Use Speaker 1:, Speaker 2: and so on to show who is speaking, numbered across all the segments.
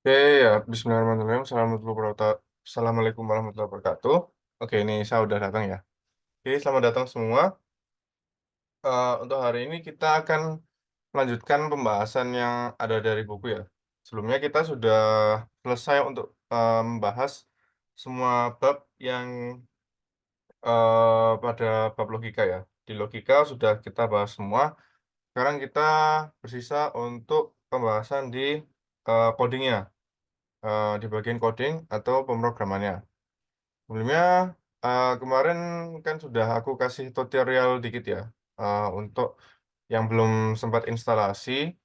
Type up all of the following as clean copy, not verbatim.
Speaker 1: Oke ya, Bismillahirrahmanirrahim. Assalamualaikum warahmatullahi wabarakatuh. Oke, ini saya udah datang ya. Oke, selamat datang semua. Untuk hari ini kita akan melanjutkan pembahasan yang ada dari buku ya. Sebelumnya kita sudah selesai untuk membahas semua bab yang pada bab logika ya. Di logika sudah kita bahas semua. Sekarang kita bersisa untuk pembahasan di codingnya, di bagian coding atau pemrogramannya. Sebelumnya, kemarin kan sudah aku kasih tutorial dikit ya, untuk yang belum sempat instalasi,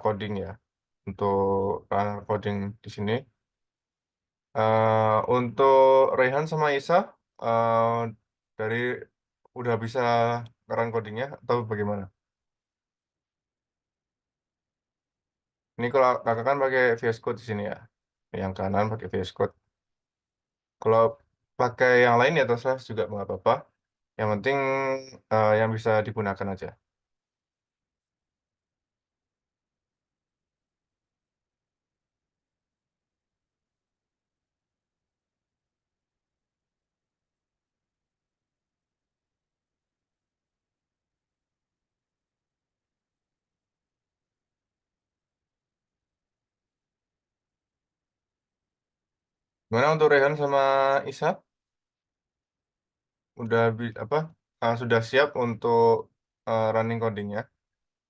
Speaker 1: coding ya, untuk runner coding di sini. Untuk Rehan sama Isa, dari udah bisa run codingnya atau bagaimana? Ini kalau kakak kan pakai VS Code di sini ya, yang kanan pakai VS Code. Kalau pakai yang lain ya terserah juga nggak apa-apa. Yang penting yang bisa digunakan aja. Gimana untuk Rehan sama Isa? Udah sudah siap untuk running codingnya?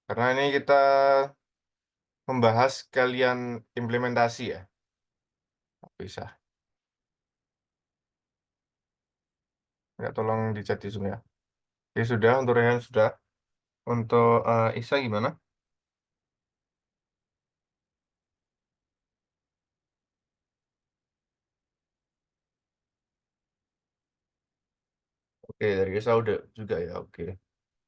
Speaker 1: Karena ini kita membahas kalian implementasi ya, bisa. Ya, tolong dicat di Zoom ya. Oke, sudah untuk Rehan sudah. Untuk Isa gimana? Oke, dari Isa udah juga ya. Oke.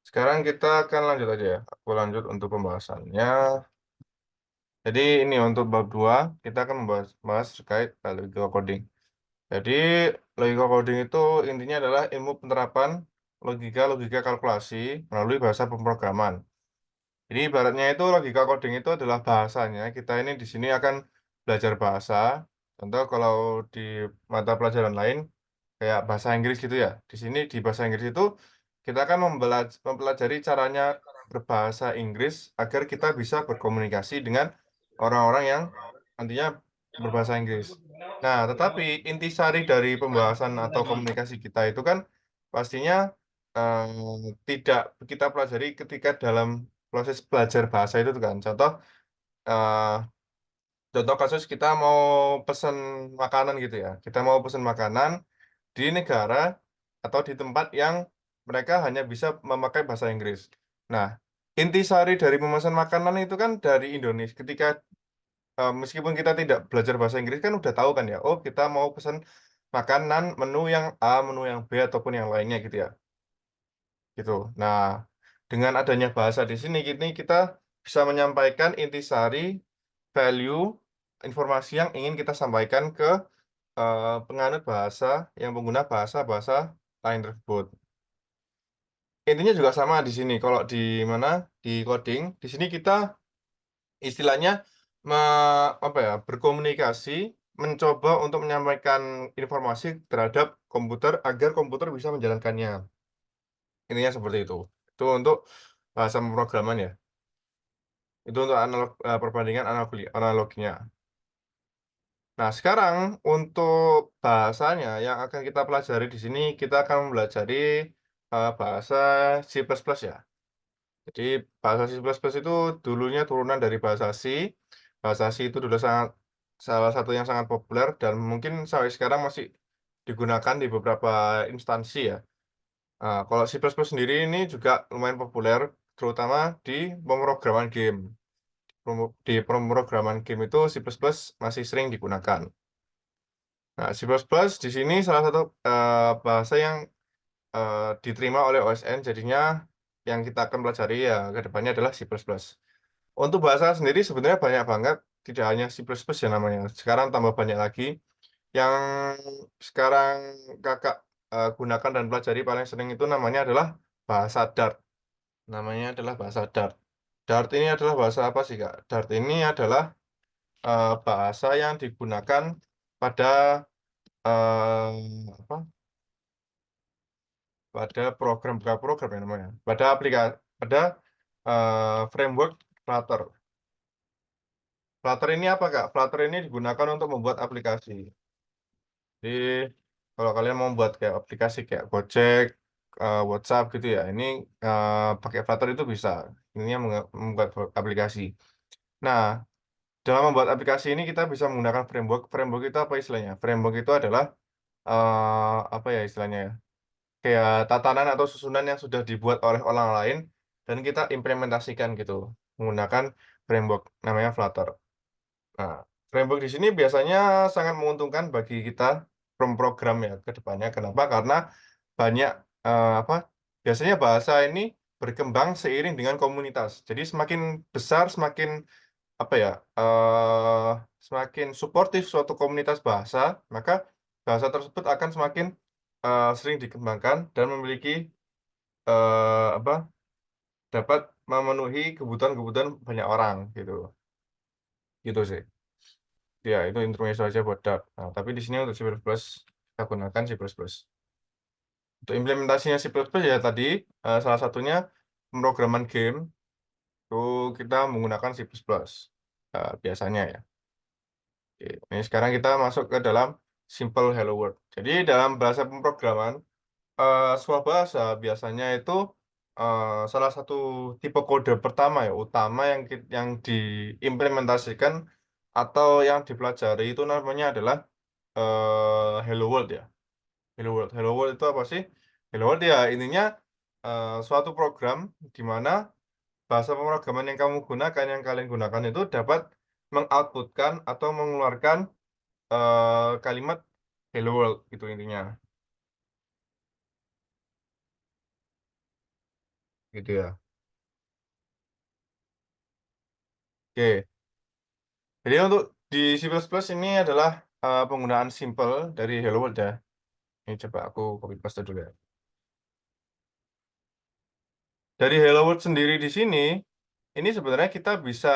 Speaker 1: Sekarang kita akan lanjut aja ya. Aku lanjut untuk pembahasannya. Jadi ini untuk bab 2 kita akan membahas terkait logical coding. Jadi, logika coding itu intinya adalah ilmu penerapan logika-logika kalkulasi melalui bahasa pemrograman. Jadi, ibaratnya itu logika coding itu adalah bahasanya. Kita ini di sini akan belajar bahasa. Contoh kalau di mata pelajaran lain, kayak bahasa Inggris gitu ya. Di sini di bahasa Inggris itu kita akan mempelajari caranya berbahasa Inggris agar kita bisa berkomunikasi dengan orang-orang yang nantinya berbahasa Inggris. Nah, tetapi intisari dari pembahasan atau komunikasi kita itu kan pastinya tidak kita pelajari ketika dalam proses belajar bahasa itu tuh kan. Eh, contoh kasus kita mau pesan makanan gitu ya. Kita mau pesan makanan di negara atau di tempat yang mereka hanya bisa memakai bahasa Inggris. Nah, intisari dari memesan makanan itu kan dari Indonesia. Ketika meskipun kita tidak belajar bahasa Inggris kan udah tahu kan ya. Oh, kita mau pesan makanan menu yang A, menu yang B ataupun yang lainnya gitu ya. Gitu. Nah, dengan adanya bahasa di sini kita bisa menyampaikan intisari value informasi yang ingin kita sampaikan ke penganut bahasa yang pengguna bahasa-bahasa lain tersebut. Intinya juga sama di sini. Kalau di mana di coding, di sini kita istilahnya berkomunikasi, mencoba untuk menyampaikan informasi terhadap komputer agar komputer bisa menjalankannya. Intinya seperti itu. Itu untuk bahasa pemrograman ya. Itu untuk perbandingan analoginya. Nah, sekarang untuk bahasanya yang akan kita pelajari di sini, kita akan mempelajari bahasa C++ ya. Jadi bahasa C++ itu dulunya turunan dari bahasa C. Bahasa C itu dulu salah satu yang sangat populer dan mungkin sampai sekarang masih digunakan di beberapa instansi ya. Kalau C++ sendiri ini juga lumayan populer, terutama di pemrograman game. Di pemrograman game itu C++ masih sering digunakan. Nah, C++ di sini salah satu bahasa yang diterima oleh OSN, jadinya yang kita akan pelajari ya ke depannya adalah C++. Untuk bahasa sendiri sebenarnya banyak banget, tidak hanya C++ ya namanya. Sekarang tambah banyak lagi. Yang sekarang kakak gunakan dan pelajari paling sering itu namanya adalah bahasa Dart. Namanya adalah bahasa Dart. Dart ini adalah bahasa apa sih, Kak? Dart ini adalah bahasa yang digunakan pada, apa, pada program bukan program ya namanya, pada, framework Flutter. Flutter ini apa, Kak? Flutter ini digunakan untuk membuat aplikasi. Jadi, kalau kalian mau buat kayak aplikasi kayak Gojek, WhatsApp gitu ya, ini, pakai Flutter itu bisa. Ininya membuat aplikasi. Nah, dalam membuat aplikasi ini kita bisa menggunakan framework. Framework itu apa istilahnya? Framework itu adalah, apa ya istilahnya ya, kayak tatanan atau susunan yang sudah dibuat oleh orang lain dan kita implementasikan gitu, menggunakan framework namanya Flutter. Nah, framework di sini biasanya sangat menguntungkan bagi kita pemrogram ya ke depannya. Kenapa? Karena banyak, apa, biasanya bahasa ini berkembang seiring dengan komunitas. Jadi semakin besar, semakin apa ya, semakin suportif suatu komunitas bahasa, maka bahasa tersebut akan semakin, sering dikembangkan dan memiliki, apa, dapat memenuhi kebutuhan-kebutuhan banyak orang gitu, gitu sih. Ya, itu intermezzo aja buat Dart. Nah, tapi di sini untuk C++ kita gunakan C++. Untuk implementasinya C++ ya tadi, salah satunya pemrograman game, itu kita menggunakan C++, biasanya ya. Oke, ini sekarang kita masuk ke dalam simple hello world. Jadi dalam bahasa pemrograman, sebuah bahasa biasanya itu, salah satu tipe kode pertama ya, utama yang diimplementasikan atau yang dipelajari itu namanya adalah, hello world ya. Hello world. Hello world itu apa sih? Hello world ya intinya, suatu program di mana bahasa pemrograman yang kamu gunakan, yang kalian gunakan itu dapat mengoutputkan atau mengeluarkan, kalimat hello world gitu intinya, gitu ya. Oke, jadi untuk di C++ ini adalah, penggunaan simple dari hello world ya. Ini coba aku copy paste dulu ya. Dari hello world sendiri di sini, ini sebenarnya kita bisa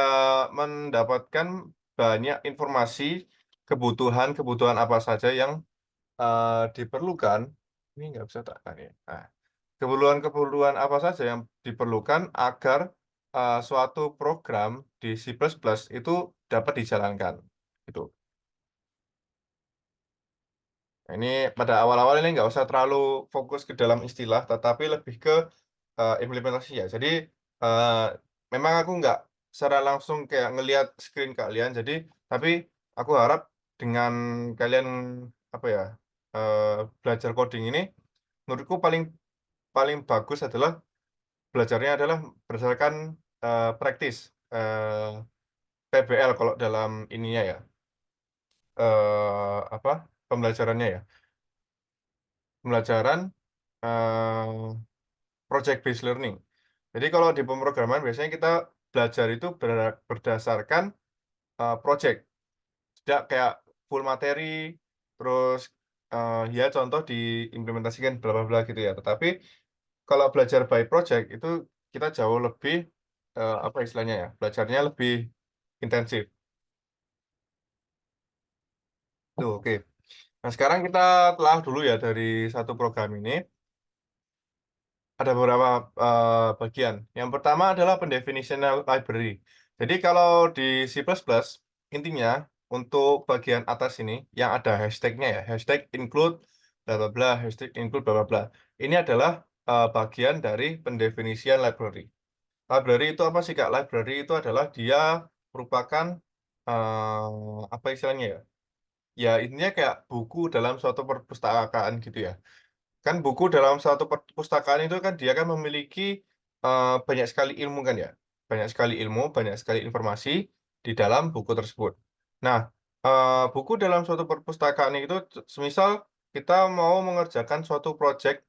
Speaker 1: mendapatkan banyak informasi, kebutuhan-kebutuhan apa saja yang, diperlukan. Ini nggak bisa tak kan ya? Nah, keperluan-keperluan apa saja yang diperlukan agar, suatu program di C++ itu dapat dijalankan, gitu. Nah, ini pada awal-awal ini nggak usah terlalu fokus ke dalam istilah, tetapi lebih ke, implementasi ya. Jadi, eee, memang aku nggak secara langsung kayak ngelihat screen kalian, tapi aku harap dengan kalian, apa ya, belajar coding ini, menurutku paling paling bagus adalah belajarnya adalah berdasarkan, praktis, PBL kalau dalam ininya ya, apa, pembelajarannya ya, pembelajaran, eee, project based learning. Jadi kalau di pemrograman biasanya kita belajar itu berdasarkan, project, tidak kayak full materi, terus, ya contoh diimplementasikan bla bla bla gitu ya. Tetapi kalau belajar by project itu kita jauh lebih, apa istilahnya ya, belajarnya lebih intensif. Tuh, oke. Nah, sekarang kita telah dulu ya dari satu program ini. Ada beberapa, bagian. Yang pertama adalah pendefinitional library. Jadi kalau di C++, intinya untuk bagian atas ini yang ada hashtag-nya ya, hashtag include bla bla bla, hashtag include bla bla bla. Ini adalah, bagian dari pendefinisian library. Library itu apa sih, Kak? Library itu adalah dia merupakan, apa istilahnya ya, ya intinya kayak buku dalam suatu perpustakaan gitu ya. Kan buku dalam satu perpustakaan itu kan dia kan memiliki, banyak sekali ilmu kan ya, banyak sekali ilmu, banyak sekali informasi di dalam buku tersebut. Nah, buku dalam suatu perpustakaan itu semisal kita mau mengerjakan suatu project,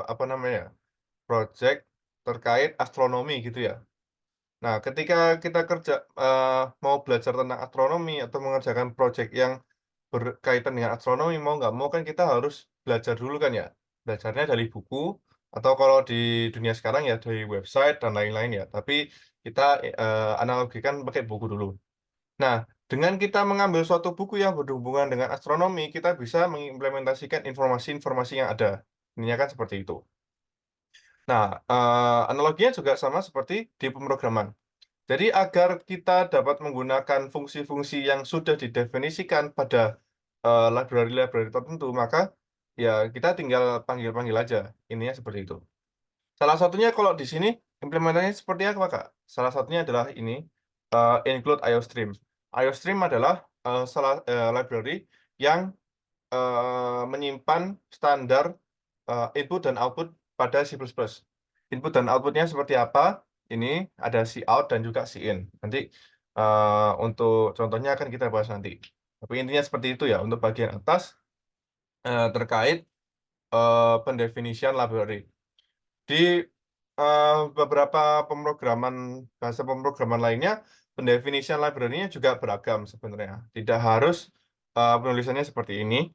Speaker 1: apa namanya, project terkait astronomi gitu ya. Nah, ketika kita mau belajar tentang astronomi atau mengerjakan project yang berkaitan dengan astronomi, mau nggak mau kan kita harus belajar dulu kan ya. Belajarnya dari buku atau kalau di dunia sekarang ya dari website dan lain-lain ya. Tapi kita, analogikan pakai buku dulu. Nah, dengan kita mengambil suatu buku yang berhubungan dengan astronomi, kita bisa mengimplementasikan informasi-informasi yang ada. Intinya kan seperti itu. Nah, analoginya juga sama seperti di pemrograman. Jadi agar kita dapat menggunakan fungsi-fungsi yang sudah didefinisikan pada, library-library tertentu, maka ya kita tinggal panggil-panggil aja, intinya seperti itu. Salah satunya kalau di sini implementasinya seperti apa, Kak? Salah satunya adalah ini, include IOStream. IOStream adalah, library yang, menyimpan standar, input dan output pada C++. Input dan output-nya seperti apa? Ini ada cout dan juga cin. Nanti, untuk contohnya akan kita bahas nanti. Tapi intinya seperti itu ya untuk bagian atas, terkait, pendefinisian library. Di, beberapa bahasa pemrograman lainnya, pendefinisian library-nya juga beragam sebenarnya. Tidak harus, penulisannya seperti ini.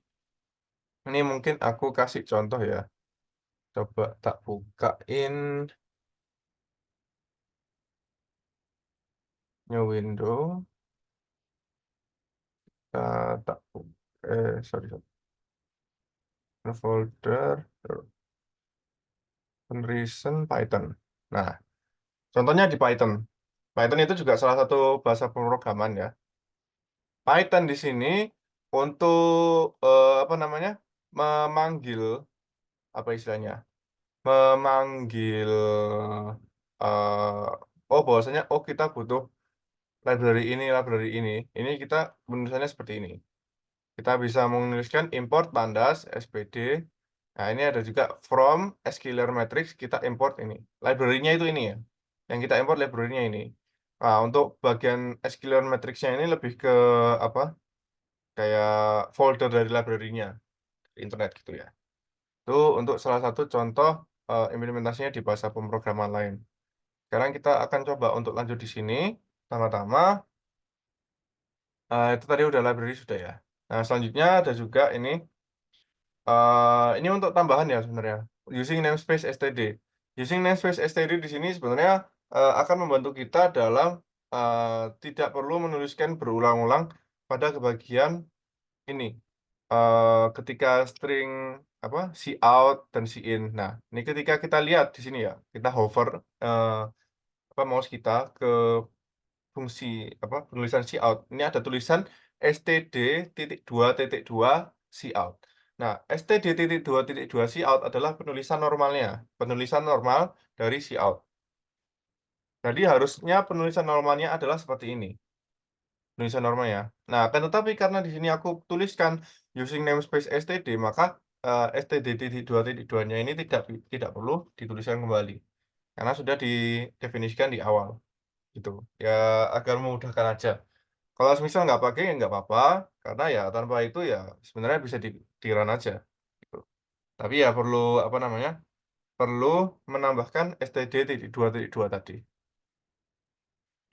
Speaker 1: Ini mungkin aku kasih contoh ya. Coba tak bukain new window, tak bu sorry sorry, new folder, recent Python. Nah, contohnya di Python. Python itu juga salah satu bahasa pemrograman ya. Python di sini untuk, apa namanya, memanggil, apa istilahnya, memanggil, bahwasanya, oh kita butuh library ini kita menulisannya seperti ini. Kita bisa menuliskan import pandas spd. Nah, ini ada juga from scalar matrix kita import ini. Library-nya itu ini ya. Yang kita import library-nya ini. Nah, untuk bagian scalar matrix-nya ini lebih ke apa? Kayak folder dari library-nya, internet gitu ya. Itu untuk salah satu contoh, implementasinya di bahasa pemrograman lain. Sekarang kita akan coba untuk lanjut di sini. Pertama-tama, itu tadi udah library sudah ya. Nah, selanjutnya ada juga ini untuk tambahan ya sebenarnya, using namespace std. Using namespace std di sini sebenarnya, akan membantu kita dalam, tidak perlu menuliskan berulang-ulang pada kebagian ini, ketika string apa, cout dan cin. Nah, ini ketika kita lihat di sini ya, kita hover, apa, mouse kita ke fungsi apa, penulisan cout. Ini ada tulisan std.2.2 cout. Nah, std.2.2 cout adalah penulisan normalnya, penulisan normal dari cout. Jadi harusnya penulisan normalnya adalah seperti ini, penulisan normal ya. Nah, akan tetapi karena di sini aku tuliskan using namespace std, maka, std.2.2-nya ini tidak perlu dituliskan kembali, karena sudah didefinisikan di awal, gitu. Ya, agar memudahkan aja. Kalau semisal nggak pakai, ya nggak apa-apa, karena ya tanpa itu ya sebenarnya bisa di-run aja, gitu. Tapi ya perlu, apa namanya, perlu menambahkan std.2.2 tadi.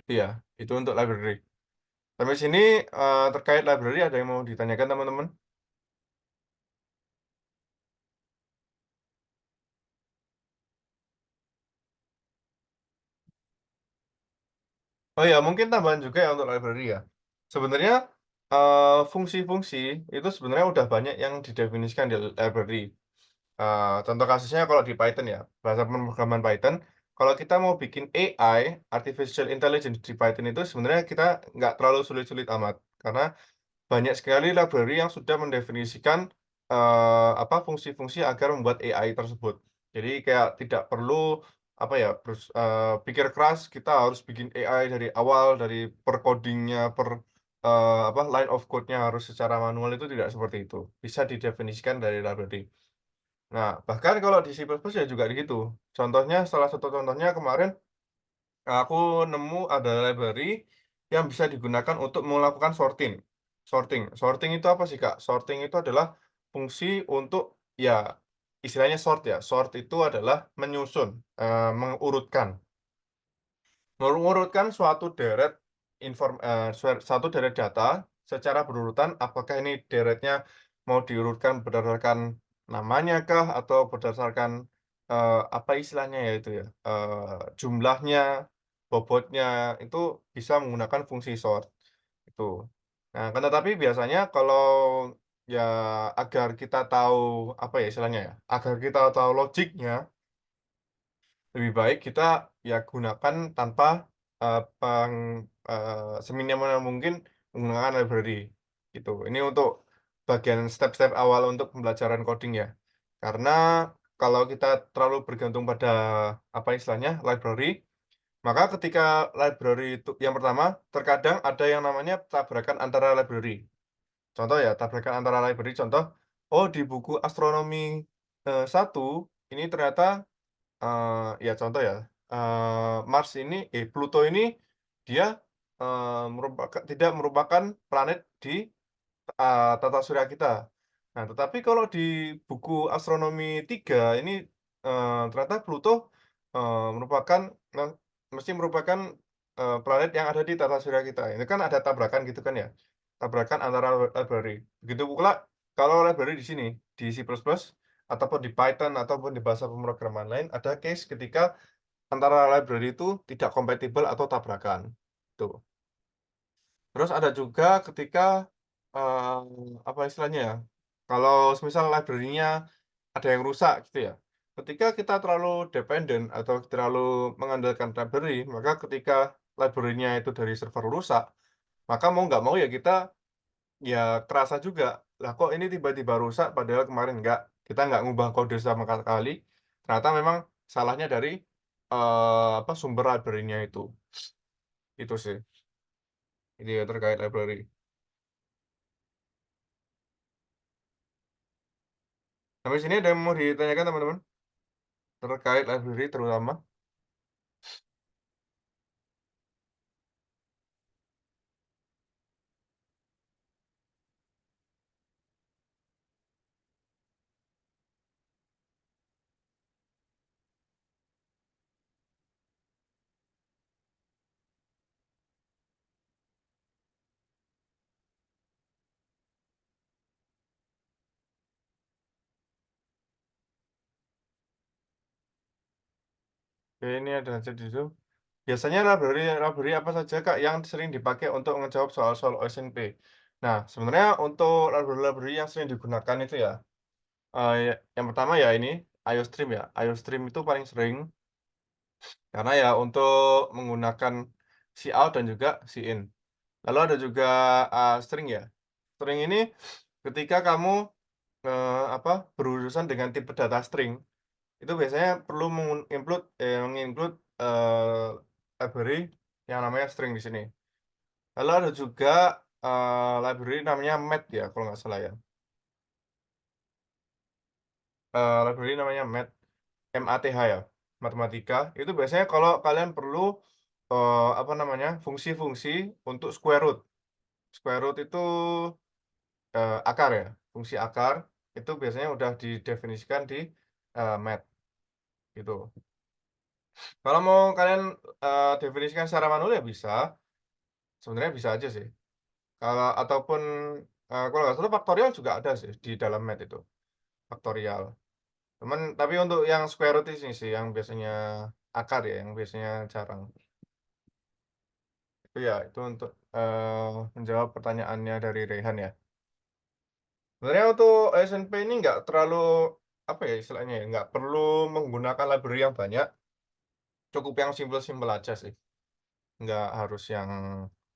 Speaker 1: Iya, itu untuk library. Sampai sini, terkait library ada yang mau ditanyakan teman-teman? Oh ya, mungkin tambahan juga ya untuk library ya. Sebenarnya, fungsi-fungsi itu sebenarnya udah banyak yang didefinisikan di library. Contoh kasusnya kalau di Python ya, bahasa pemrograman Python, kalau kita mau bikin AI, artificial intelligence di Python itu sebenarnya kita nggak terlalu sulit-sulit amat. Karena banyak sekali library yang sudah mendefinisikan, apa, fungsi-fungsi agar membuat AI tersebut. Jadi kayak tidak perlu, apa ya, pikir keras, kita harus bikin AI dari awal, dari per coding-nya, apa, line of code-nya harus secara manual, itu tidak seperti itu. Bisa didefinisikan dari library. Nah, bahkan kalau di C++ ya juga gitu. Contohnya, salah satu contohnya kemarin, aku nemu ada library yang bisa digunakan untuk melakukan sorting. Sorting itu apa sih, Kak? Sorting itu adalah fungsi untuk, ya istilahnya sort ya. Sort itu adalah menyusun, mengurutkan. Mengurutkan suatu deret suatu deret data secara berurutan, apakah ini deretnya mau diurutkan berdasarkan namanya kah, atau berdasarkan, apa istilahnya ya itu ya, jumlahnya, bobotnya, itu bisa menggunakan fungsi sort. itu. Nah, kan tetapi biasanya kalau ya agar kita tahu, apa ya istilahnya ya, agar kita tahu logiknya, lebih baik kita ya gunakan tanpa, seminimal mungkin menggunakan library, gitu. Ini untuk bagian step-step awal untuk pembelajaran coding ya. Karena kalau kita terlalu bergantung pada, apa istilahnya, library, maka ketika library itu yang pertama, terkadang ada yang namanya tabrakan antara library. Contoh ya, tabrakan antara library, contoh, oh di buku astronomi, 1 ini ternyata, ya contoh ya, Mars ini Pluto ini dia, tidak merupakan planet di, tata surya kita. Nah, tetapi kalau di buku astronomi 3 ini, ternyata Pluto, merupakan merupakan, planet yang ada di tata surya kita. Ini kan ada tabrakan gitu kan ya, tabrakan antara library. Begitu pula kalau library di sini, di C++ ataupun di Python ataupun di bahasa pemrograman lain, ada case ketika antara library itu tidak kompatibel atau tabrakan, tuh. Terus ada juga ketika, apa istilahnya ya, kalau semisal library-nya ada yang rusak gitu ya, ketika kita terlalu dependen atau terlalu mengandalkan library, maka ketika library-nya itu dari server rusak, maka mau nggak mau ya kita ya kerasa juga, "Lah kok ini tiba-tiba rusak padahal kemarin kita nggak ngubah kode sama sekali." Ternyata memang salahnya dari, apa, sumber library-nya itu sih. Ini ya terkait library. Sampai sini ada yang mau ditanyakan teman-teman? Terkait library terutama? Oke, ini ada chat di situ. Biasanya library library apa saja, Kak, yang sering dipakai untuk ngejawab soal-soal OSNP? Nah, sebenarnya untuk library-library yang sering digunakan itu ya, yang pertama ya ini, IOStream ya. IOStream itu paling sering, karena ya untuk menggunakan cout dan juga cin. Lalu ada juga, string ya. String ini ketika kamu, apa, berurusan dengan tipe data string, itu biasanya perlu meng-include, library yang namanya string di sini. Lalu ada juga, library namanya math ya, kalau nggak salah ya. Library namanya math, M-A-T-H ya, matematika. Itu biasanya kalau kalian perlu, apa namanya, fungsi-fungsi untuk square root. Square root itu, akar ya, fungsi akar, itu biasanya udah didefinisikan di, math, gitu. Kalau mau kalian, definisikan secara manual ya bisa, sebenarnya bisa aja sih. Kalau ataupun, kalau nggak salah faktorial juga ada sih di dalam math itu, faktorial. Tapi untuk yang square root ini sih yang biasanya akar ya, yang biasanya jarang. Itu ya, itu untuk, menjawab pertanyaannya dari Rehan ya. Sebenarnya untuk SNP ini nggak terlalu, apa ya istilahnya ya, nggak perlu menggunakan library yang banyak, cukup yang simpel-simpel aja sih. Nggak harus yang,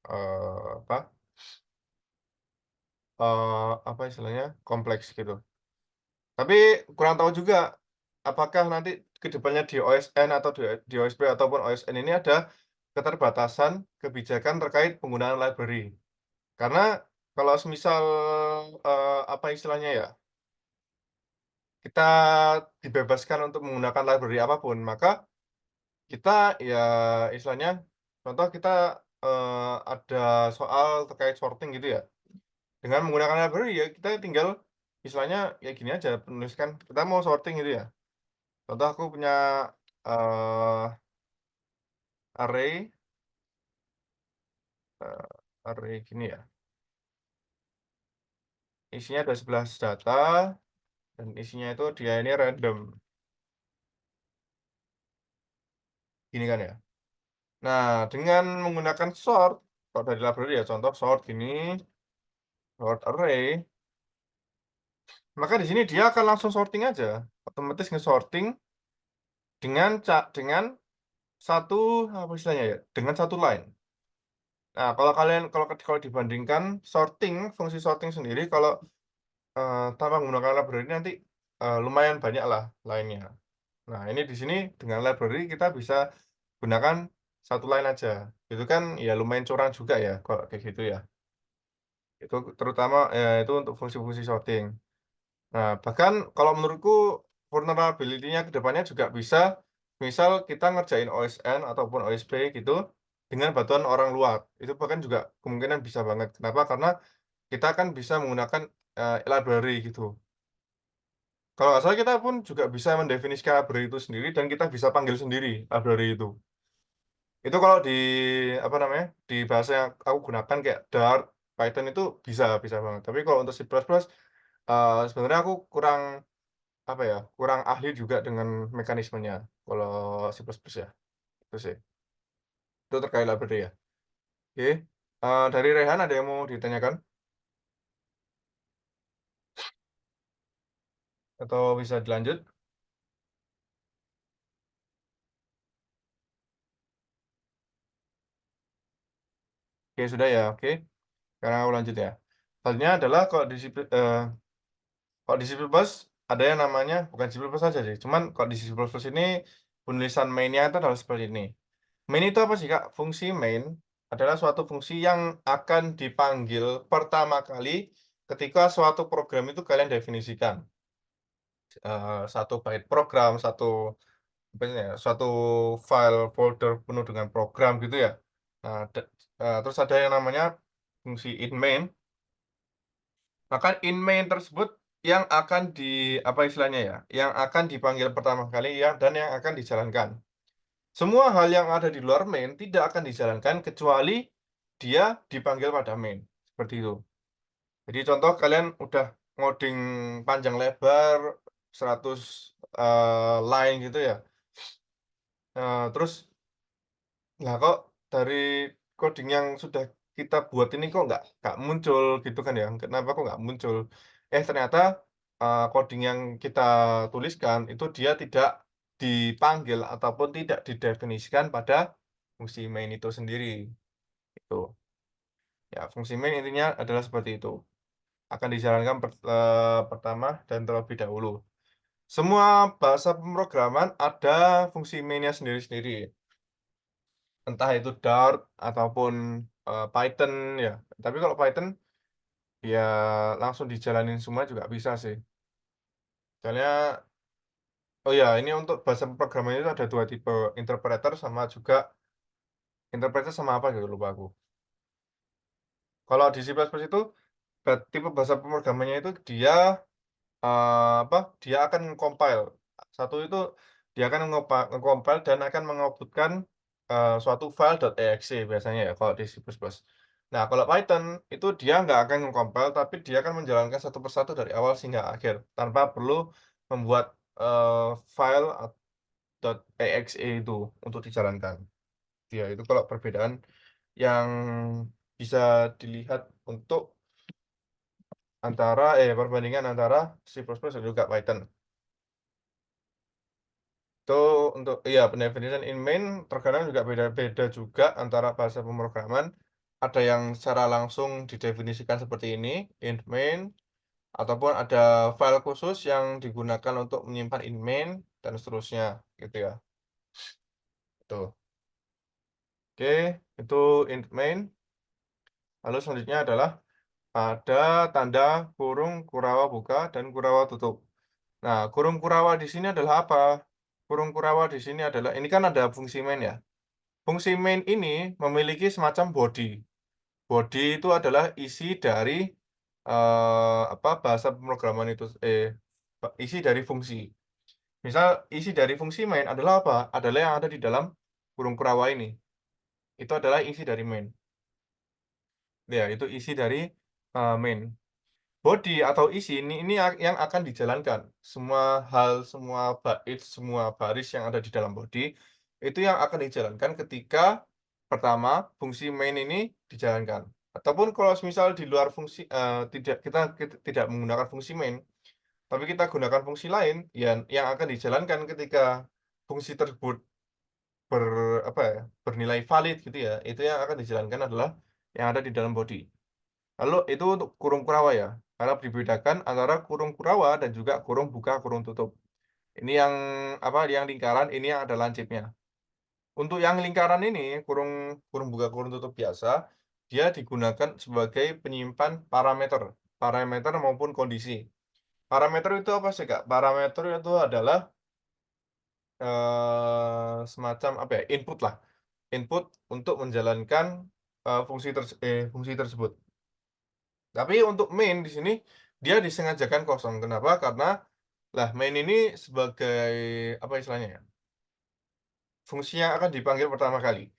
Speaker 1: apa, apa istilahnya, kompleks gitu. Tapi kurang tahu juga, apakah nanti ke depannya di OSN atau di OSP ataupun OSN ini ada keterbatasan kebijakan terkait penggunaan library. Karena kalau semisal, apa istilahnya ya, kita dibebaskan untuk menggunakan library apapun, maka kita ya istilahnya contoh kita, ada soal terkait sorting gitu ya, dengan menggunakan library ya kita tinggal istilahnya ya gini aja, menuliskan kita mau sorting gitu ya. Contoh aku punya, eee, array, array gini ya, isinya ada 11 data dan isinya itu dia ini random, gini kan ya. Nah, dengan menggunakan sort kalau dari library ya contoh sort gini, sort array, maka di sini dia akan langsung sorting aja, otomatis nge-sorting dengan satu, apa istilahnya ya, dengan satu line. Nah, kalau dibandingkan sorting, fungsi sorting sendiri kalau, tanpa menggunakan library nanti, lumayan banyaklah line-nya. Nah, ini di sini dengan library kita bisa gunakan satu line aja. Itu kan ya lumayan curang juga ya kalau kayak gitu ya. Itu terutama itu untuk fungsi-fungsi sorting. Nah, bahkan kalau menurutku vulnerability-nya ke depannya juga bisa, misal kita ngerjain OSN ataupun OSP gitu, dengan bantuan orang luar. Itu bahkan juga kemungkinan bisa banget. Kenapa? Karena kita kan bisa menggunakan, library gitu. Kalau nggak salah kita pun juga bisa mendefinisikan library itu sendiri dan kita bisa panggil sendiri library itu. Itu kalau di, apa namanya, di bahasa yang aku gunakan kayak Dart, Python itu bisa banget. Tapi kalau untuk C++, sebenarnya aku kurang, apa ya, kurang ahli juga dengan mekanismenya, kalau C++ ya, itu sih. Itu terkait library ya. Oke, dari Rehan ada yang mau ditanyakan? Atau bisa dilanjut? Oke, sudah ya, oke. Sekarang aku lanjut ya. Selanjutnya adalah kalau di C++ ada yang namanya bukan C++ saja sih, cuman kalau di C++ ini penulisan main-nya itu adalah seperti ini. Main itu apa sih, Kak? Fungsi main adalah suatu fungsi yang akan dipanggil pertama kali ketika suatu program itu kalian definisikan. Satu byte program, satu apa ya, suatu file folder penuh dengan program gitu ya. Nah, terus ada yang namanya fungsi in main, maka in main tersebut yang akan apa istilahnya ya, yang akan dipanggil pertama kali ya dan yang akan dijalankan. Semua hal yang ada di luar main tidak akan dijalankan kecuali dia dipanggil pada main, seperti itu. Jadi contoh kalian udah ngoding panjang lebar 100, line gitu ya, terus lah kok dari coding yang sudah kita buat ini kok nggak muncul gitu kan ya, kenapa kok nggak muncul. Ternyata, coding yang kita tuliskan itu dia tidak dipanggil ataupun tidak didefinisikan pada fungsi main itu sendiri, itu. Ya, fungsi main intinya adalah seperti itu, akan dijalankan pertama dan terlebih dahulu. Semua bahasa pemrograman ada fungsi main-nya sendiri-sendiri. Entah itu Dart ataupun, Python ya. Tapi kalau Python, ya langsung dijalanin semua juga bisa sih. Soalnya oh ya, ini untuk bahasa pemrograman itu ada 2 tipe, interpreter sama juga interpreter sama apa gitu lupa aku. Kalau di C++ itu, tipe bahasa pemrogramannya itu dia, apa, dia akan compile. Satu itu dia akan nge-compile dan akan mengoutput-kan, suatu file .exe biasanya ya kalau di C++. Nah, kalau Python itu dia nggak akan nge-compile, tapi dia akan menjalankan satu persatu dari awal hingga akhir tanpa perlu membuat, file .exe itu untuk dijalankan. Ya, itu kalau perbedaan yang bisa dilihat untuk perbandingan antara C++ dan juga Python. Itu untuk iya, pendefinisian in main terkadang juga beda-beda juga antara bahasa pemrograman. Ada yang secara langsung didefinisikan seperti ini, in main, ataupun ada file khusus yang digunakan untuk menyimpan in main, dan seterusnya, gitu ya. Tuh. Oke, itu in main. Lalu selanjutnya adalah ada tanda kurung Kurawa buka dan Kurawa tutup. Nah, kurung Kurawa di sini adalah apa? Kurung Kurawa di sini adalah ini kan ada fungsi main ya. Fungsi main ini memiliki semacam body. Body itu adalah isi dari, apa, bahasa pemrograman itu isi dari fungsi. Misal isi dari fungsi main adalah apa? Adalah yang ada di dalam kurung Kurawa ini. Itu adalah isi dari main. Ya, itu isi dari, main. Body atau isi ini yang akan dijalankan. Semua hal, semua bait, semua baris yang ada di dalam body, itu yang akan dijalankan ketika pertama fungsi main ini dijalankan. Ataupun kalau semisal di luar fungsi, kita tidak menggunakan fungsi main, tapi kita gunakan fungsi lain, yang akan dijalankan ketika fungsi tersebut apa ya, bernilai valid gitu ya, itu yang akan dijalankan adalah yang ada di dalam body. Lalu itu untuk kurung kurawa ya, harap dibedakan antara kurung kurawa dan juga kurung buka, kurung tutup. Ini yang apa, yang lingkaran, ini yang ada lancipnya. Untuk yang lingkaran ini, kurung kurung buka, kurung tutup biasa, dia digunakan sebagai penyimpan parameter, parameter maupun kondisi. Parameter itu apa sih, Kak? Parameter itu adalah, semacam apa ya, input lah, input untuk menjalankan, fungsi tersebut. Tapi untuk main di sini, dia disengajakan kosong. Kenapa? Karena, lah main ini sebagai, apa istilahnya ya, fungsi yang akan dipanggil pertama kali.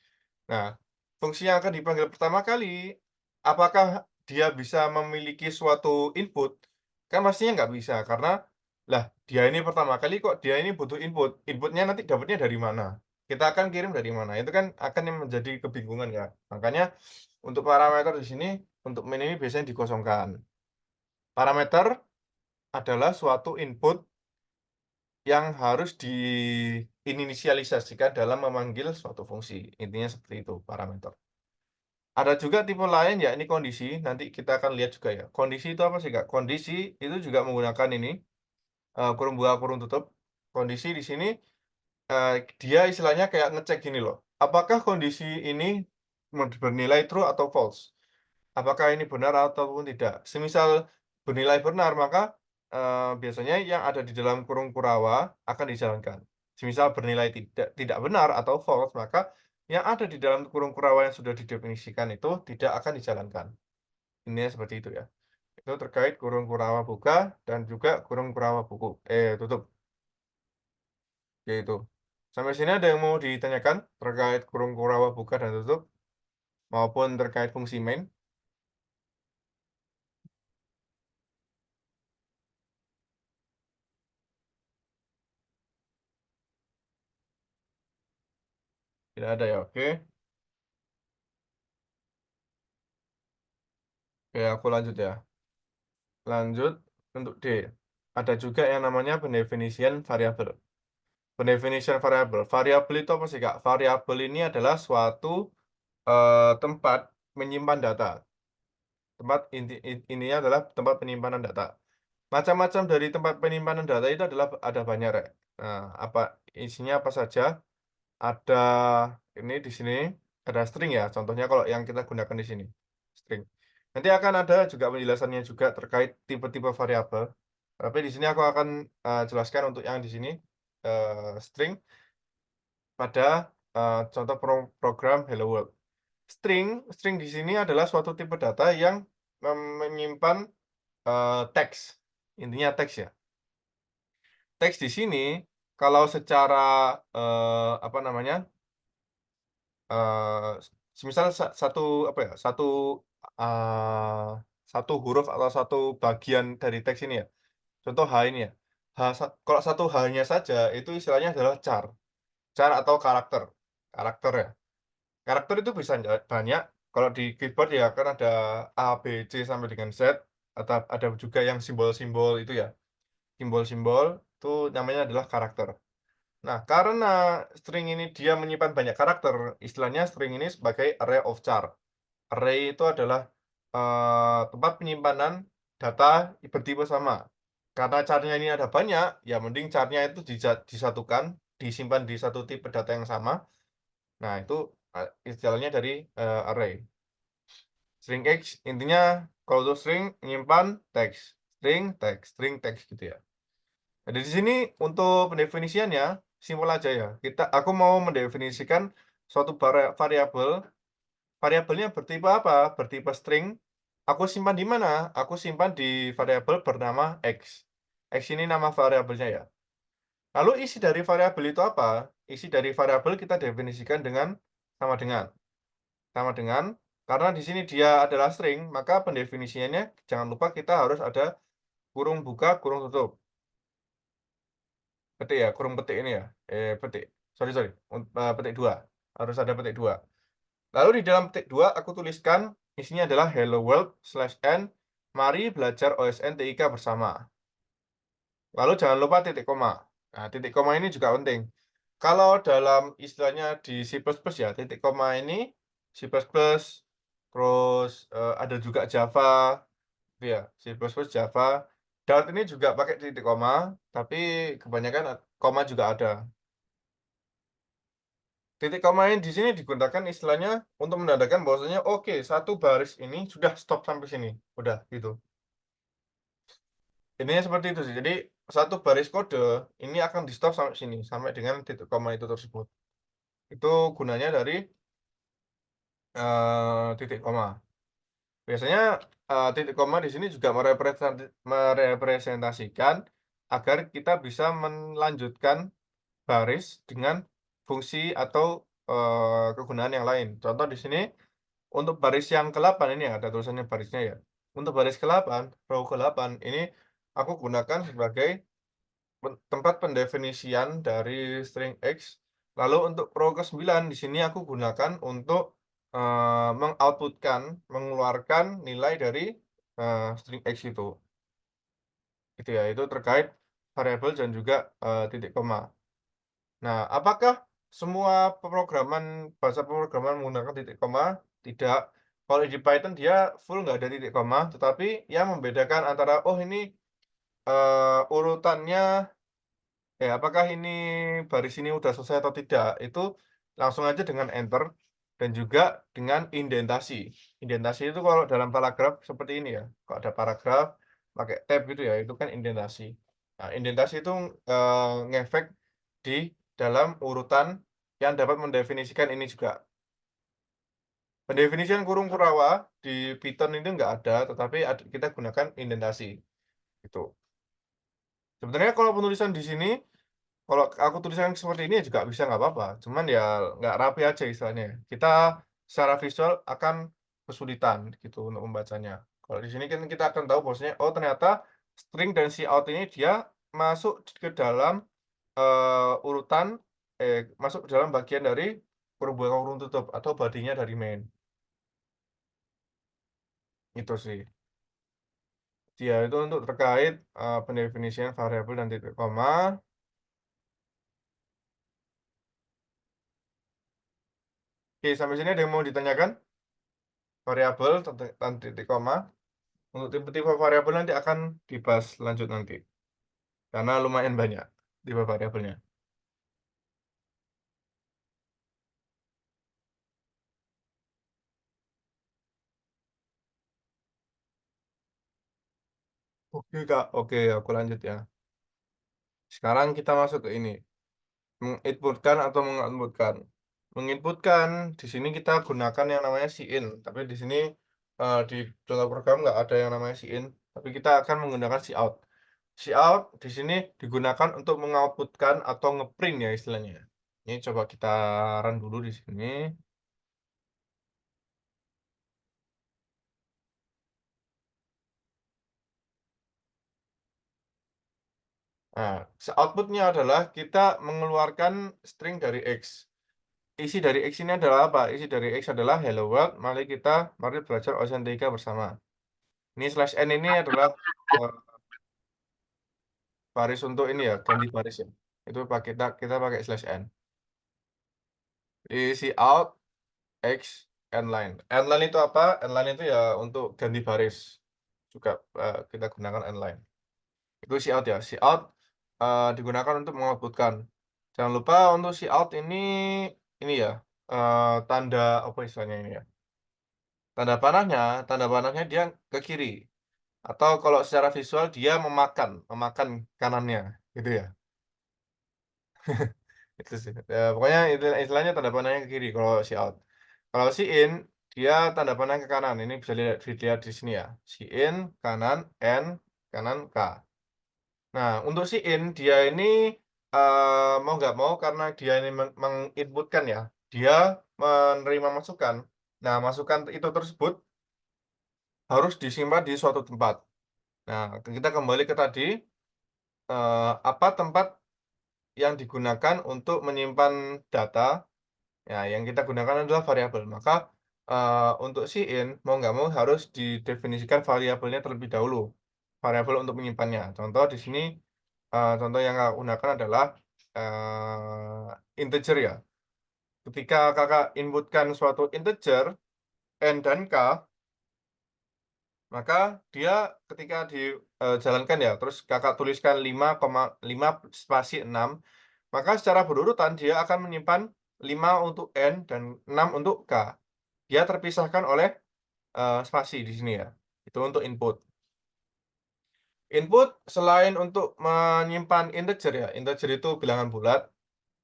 Speaker 1: Nah, fungsi yang akan dipanggil pertama kali, apakah dia bisa memiliki suatu input? Kan pastinya nggak bisa, karena, lah dia ini pertama kali kok dia ini butuh input, inputnya nanti dapatnya dari mana? Kita akan kirim dari mana? Itu kan akan yang menjadi kebingungan ya. Makanya untuk parameter di sini, untuk main ini biasanya dikosongkan. Parameter adalah suatu input yang harus diinisialisasikan dalam memanggil suatu fungsi. Intinya seperti itu, parameter. Ada juga tipe lain, ya ini kondisi, nanti kita akan lihat juga ya. Kondisi itu apa sih, Kak? Kondisi itu juga menggunakan ini, kurung buka, kurung tutup. Kondisi di sini, dia istilahnya kayak ngecek gini loh, apakah kondisi ini bernilai true atau false? Apakah ini benar ataupun tidak? Semisal bernilai benar, maka, biasanya yang ada di dalam kurung kurawa akan dijalankan. Semisal bernilai tidak benar atau false, maka yang ada di dalam kurung kurawa yang sudah didefinisikan itu tidak akan dijalankan. Intinya seperti itu ya. Itu terkait kurung kurawa buka dan juga kurung kurawa tutup, yaitu. Sampai sini ada yang mau ditanyakan terkait kurung kurawa buka dan tutup, maupun terkait fungsi main? Tidak ada ya, oke. Oke, aku lanjut ya. Lanjut untuk D. Ada juga yang namanya pendefinisian variabel. Pendefinisian variabel. Variabel itu apa sih, Kak? Variabel ini adalah suatu tempat menyimpan data. Ininya adalah tempat penyimpanan data. Macam-macam dari tempat penyimpanan data itu adalah ada banyak, Rek. Nah, isinya apa saja? Ada ini di sini ada string ya. Contohnya kalau yang kita gunakan di sini, string. Nanti akan ada juga penjelasannya juga terkait tipe-tipe variabel. Tapi di sini aku akan, jelaskan untuk yang di sini, string pada, contoh program hello world. String string di sini adalah suatu tipe data yang menyimpan, teks, intinya teks ya. Teks di sini kalau secara, apa namanya, Eee, semisal satu apa ya, eee, satu huruf atau satu bagian dari teks ini ya, contoh H ini ya, kalau satu H-nya saja itu istilahnya adalah char, char atau karakter, karakter ya. Karakter itu bisa banyak, kalau di keyboard ya kan ada A, B, C sampai dengan Z, atau ada juga yang simbol-simbol itu ya, simbol-simbol itu namanya adalah karakter. Nah, karena string ini dia menyimpan banyak karakter, istilahnya string ini sebagai array of char. Array itu adalah, tempat penyimpanan data bertipe sama. Karena charnya ini ada banyak, ya mending charnya itu disatukan, disimpan di satu tipe data yang sama. Nah, itu, istilahnya dari, array. String X intinya kalau untuk string menyimpan teks, string teks gitu ya. Nah, di sini untuk pendefinisiannya simpel aja ya. Aku mau mendefinisikan suatu variabel. Variabelnya bertipe apa? Bertipe string. Aku simpan di mana? Aku simpan di variabel bernama X. X ini nama variabelnya ya. Lalu isi dari variabel itu apa? Isi dari variabel kita definisikan dengan sama dengan sama dengan karena di sini dia adalah string, maka pendefinisiannya jangan lupa kita harus ada kurung buka, kurung tutup. Petik ya, kurung petik ini ya? Petik. Sorry sorry, petik 2, harus ada petik 2. Lalu di dalam titik 2 aku tuliskan isinya adalah hello world/n, mari belajar OSN TIK bersama. Lalu jangan lupa titik koma. Nah, titik koma ini juga penting. Kalau dalam istilahnya di C++ ya, titik koma ini C++, terus, ada juga Java, gitu ya, C++, Java. Dart ini juga pakai titik koma, tapi kebanyakan koma juga ada. Titik koma ini di sini digunakan istilahnya untuk menandakan bahwasanya, oke, satu baris ini sudah stop sampai sini, udah, gitu. Intinya seperti itu sih. Jadi, satu baris kode ini akan di-stop sampai sini, sampai dengan titik koma itu tersebut. Itu gunanya dari, titik koma. Biasanya, titik koma di sini juga merepresentasikan agar kita bisa melanjutkan baris dengan fungsi atau, kegunaan yang lain. Contoh di sini, untuk baris yang ke-8 ini ya, ada tulisannya barisnya ya. Untuk baris ke-8, row ke-8 ini aku gunakan sebagai tempat pendefinisian dari string X. Lalu untuk row ke-9 di sini aku gunakan untuk, mengeluarkan nilai dari, string X itu, gitu ya. Itu terkait variabel dan juga, titik koma. Nah, apakah semua bahasa pemrograman menggunakan titik koma? Tidak. Kalau di Python dia full nggak ada titik koma, tetapi yang membedakan antara, oh ini, urutannya apakah ini baris ini udah selesai atau tidak, itu langsung aja dengan enter dan juga dengan indentasi. Indentasi itu kalau dalam paragraf seperti ini ya, kalau ada paragraf pakai tab gitu ya, itu kan indentasi. Nah, indentasi itu, ngefek di dalam urutan yang dapat mendefinisikan ini juga. Pendefinisian kurung kurawa di Python itu nggak ada, tetapi kita gunakan indentasi, gitu. Sebenarnya kalau penulisan di sini, kalau aku tulisan seperti ini ya juga bisa nggak apa-apa, cuman ya nggak rapi aja istilahnya. Kita secara visual akan kesulitan gitu untuk membacanya. Kalau di sini kan kita akan tahu bahwasanya, oh ternyata string dan cout ini dia masuk ke dalam, urutan masuk ke dalam bagian dari kurung tutup atau bodinya dari main, itu sih. Dia itu untuk terkait, pendefinisian variabel dan titik koma. Oke, sampai sini ada yang mau ditanyakan? Variabel dan titik koma. Untuk tipe-tipe variabel nanti akan dibahas lanjut nanti, karena lumayan banyak tipe variabelnya. Oke, Kak. Oke, aku lanjut ya. Sekarang kita masuk ke ini, menginputkan atau mengoutputkan. Menginputkan, di sini kita gunakan yang namanya cin, tapi di sini, di dalam program nggak ada yang namanya cin, tapi kita akan menggunakan cout. Cout di sini digunakan untuk mengoutputkan atau ngeprint ya istilahnya. Ini coba kita run dulu di sini. Nah, output-nya adalah kita mengeluarkan string dari X. Isi dari X ini adalah apa? Isi dari X adalah hello world, mari belajar OSN3 bersama. Ini slash n ini adalah, eee, baris untuk ini ya, ganti baris ya. Itu kita pakai slash n. Isi out X n-line. N-line itu apa? N-line itu ya untuk ganti baris. Juga, kita gunakan n-line. Itu cout ya. Cout, digunakan untuk mengoutputkan. Jangan lupa untuk cout ini ya, tanda apa istilahnya ini ya, tanda panahnya dia ke kiri, atau kalau secara visual dia memakan kanannya, gitu ya. Itu sih, pokoknya itu istilahnya tanda panahnya ke kiri kalau cout. Kalau in, dia tanda panah ke kanan, ini bisa dilihat di sini ya, in kanan, N kanan, K. Nah, untuk si in, dia ini, mau nggak mau karena dia ini menginputkan ya, dia menerima masukan. Nah, masukan itu tersebut harus disimpan di suatu tempat. Nah, kita kembali ke tadi, apa tempat yang digunakan untuk menyimpan data, Ya, yang kita gunakan adalah variabel. Maka, untuk si in, mau nggak mau harus didefinisikan variabelnya terlebih dahulu, variabel untuk menyimpannya. Contoh di sini, contoh yang Kakak gunakan adalah, integer ya. Ketika Kakak inputkan suatu integer, n dan k, maka dia ketika dijalankan ya, terus Kakak tuliskan 5,5 spasi 6, maka secara berurutan dia akan menyimpan 5 untuk n dan 6 untuk k. Dia terpisahkan oleh, spasi di sini ya, itu untuk input. Input selain untuk menyimpan integer ya, integer itu bilangan bulat,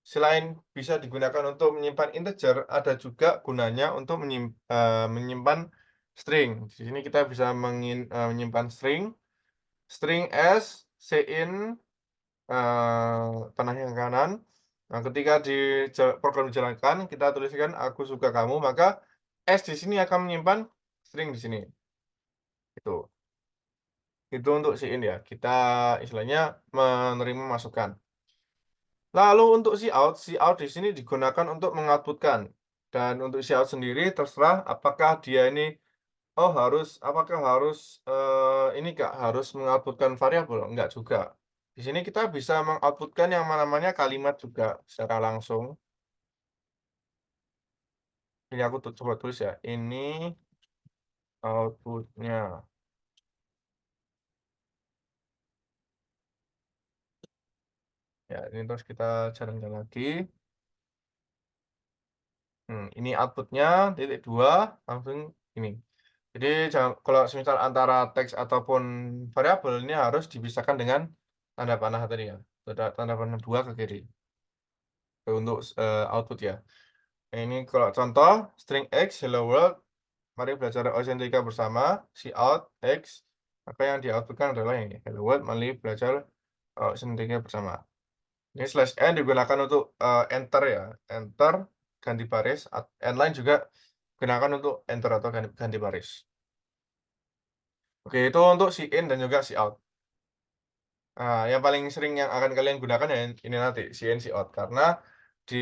Speaker 1: selain bisa digunakan untuk menyimpan integer, ada juga gunanya untuk menyimpan string. Di sini kita bisa menyimpan string, string s, cin, panah yang kanan. Nah, ketika program dijalankan, kita tuliskan "Aku suka kamu", maka s di sini akan menyimpan string di sini, itu. Itu untuk si in ya, kita istilahnya menerima masukan. Lalu untuk si out di sini digunakan untuk mengoutput-kan. Dan untuk si out sendiri terserah apakah dia ini, apakah harus, ini Kak, harus mengoutput-kan variabel? Enggak juga. Di sini kita bisa mengoutput-kan yang namanya kalimat juga secara langsung. Ini aku coba tulis ya, ini output-nya. Ya, ini terus kita jalankan lagi. Ini output-nya, titik 2 langsung ini. Jadi kalau semisal antara teks ataupun variabel ini harus dipisahkan dengan tanda panah tadi ya, tanda panah 2 ke kiri, untuk output ya. Nah, ini kalau contoh string X, "Hello world, mari belajar Ausentika bersama", cout X, maka yang di-output-kan adalah ini, "Hello world, mari belajar Ausentika bersama". Ini slash n digunakan untuk, enter ya, enter, ganti baris, n-line juga gunakan untuk enter atau ganti baris. Oke, itu untuk si in dan juga si out. Yang paling sering yang akan kalian gunakan ya ini nanti, si in, si out. Karena di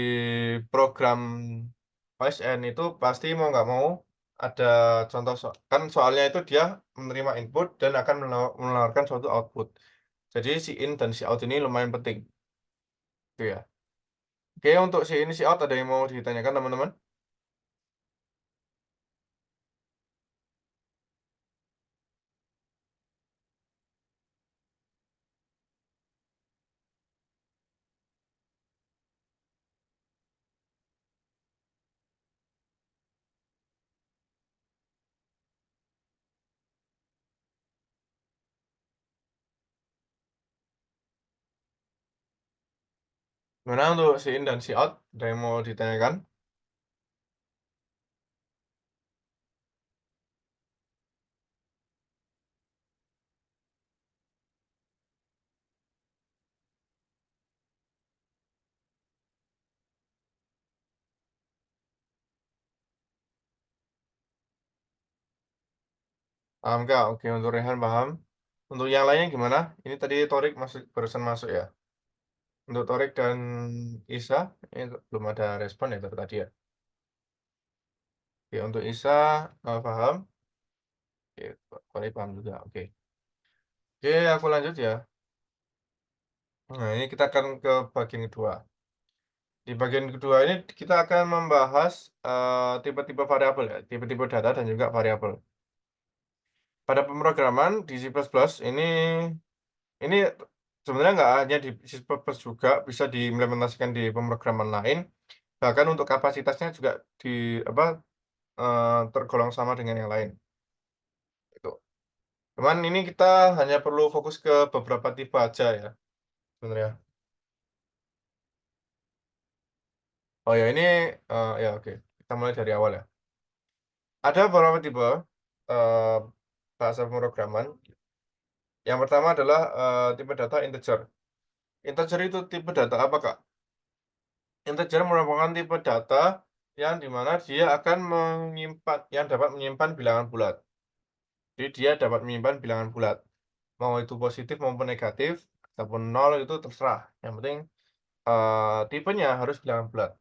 Speaker 1: program OSN itu pasti mau nggak mau ada contoh kan soalnya itu dia menerima input dan akan mengeluarkan suatu output. Jadi si in dan si out ini lumayan penting, gitu ya. Oke, untuk si in, si out ada yang mau ditanyakan teman-teman? Gimana untuk si in dan si out? Ada yang mau ditanyakan? Paham, Kak? Oke, untuk Rehan paham. Untuk yang lainnya gimana? Ini tadi Torik barusan masuk ya? Untuk Torik dan Isa, ini belum ada respon ya dari tadi ya? Oke, untuk Isa, paham? Oke, Torik paham juga, oke. Oke, aku lanjut ya. Nah, ini kita akan ke bagian kedua. Di bagian kedua ini kita akan membahas tipe-tipe variabel ya, tipe-tipe data dan juga variabel. Pada pemrograman di C++ ini sebenarnya nggak hanya di C++ juga, bisa diimplementasikan di pemrograman lain, bahkan untuk kapasitasnya juga apa, tergolong sama dengan yang lain, gitu. Cuman ini kita hanya perlu fokus ke beberapa tipe aja ya, sebenarnya. Oh ya, ini, ya oke, kita mulai dari awal ya. Ada beberapa tipe, eee, bahasa pemrograman. Yang pertama adalah, tipe data integer. Integer itu tipe data apa, Kak? Integer merupakan tipe data yang di mana dia akan yang dapat menyimpan bilangan bulat. Jadi dia dapat menyimpan bilangan bulat. Mau itu positif maupun negatif, ataupun nol itu terserah. Yang penting, tipenya harus bilangan bulat.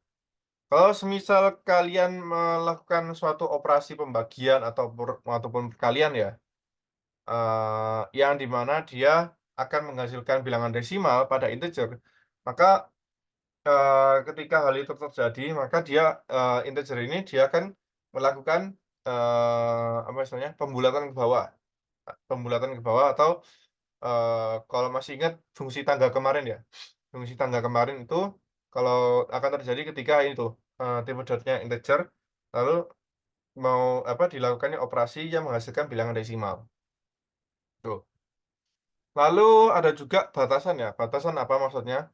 Speaker 1: Kalau semisal kalian melakukan suatu operasi pembagian ataupun perkalian ya, yang di mana dia akan menghasilkan bilangan desimal pada integer, maka, ketika hal itu terjadi, maka integer ini dia akan melakukan, apa istilahnya, pembulatan ke bawah atau, kalau masih ingat fungsi tangga kemarin ya, fungsi tangga kemarin itu kalau akan terjadi ketika itu, tipe dotnya integer, lalu dilakukannya operasi yang menghasilkan bilangan desimal, tuh. Lalu ada juga batasan ya, batasan apa maksudnya,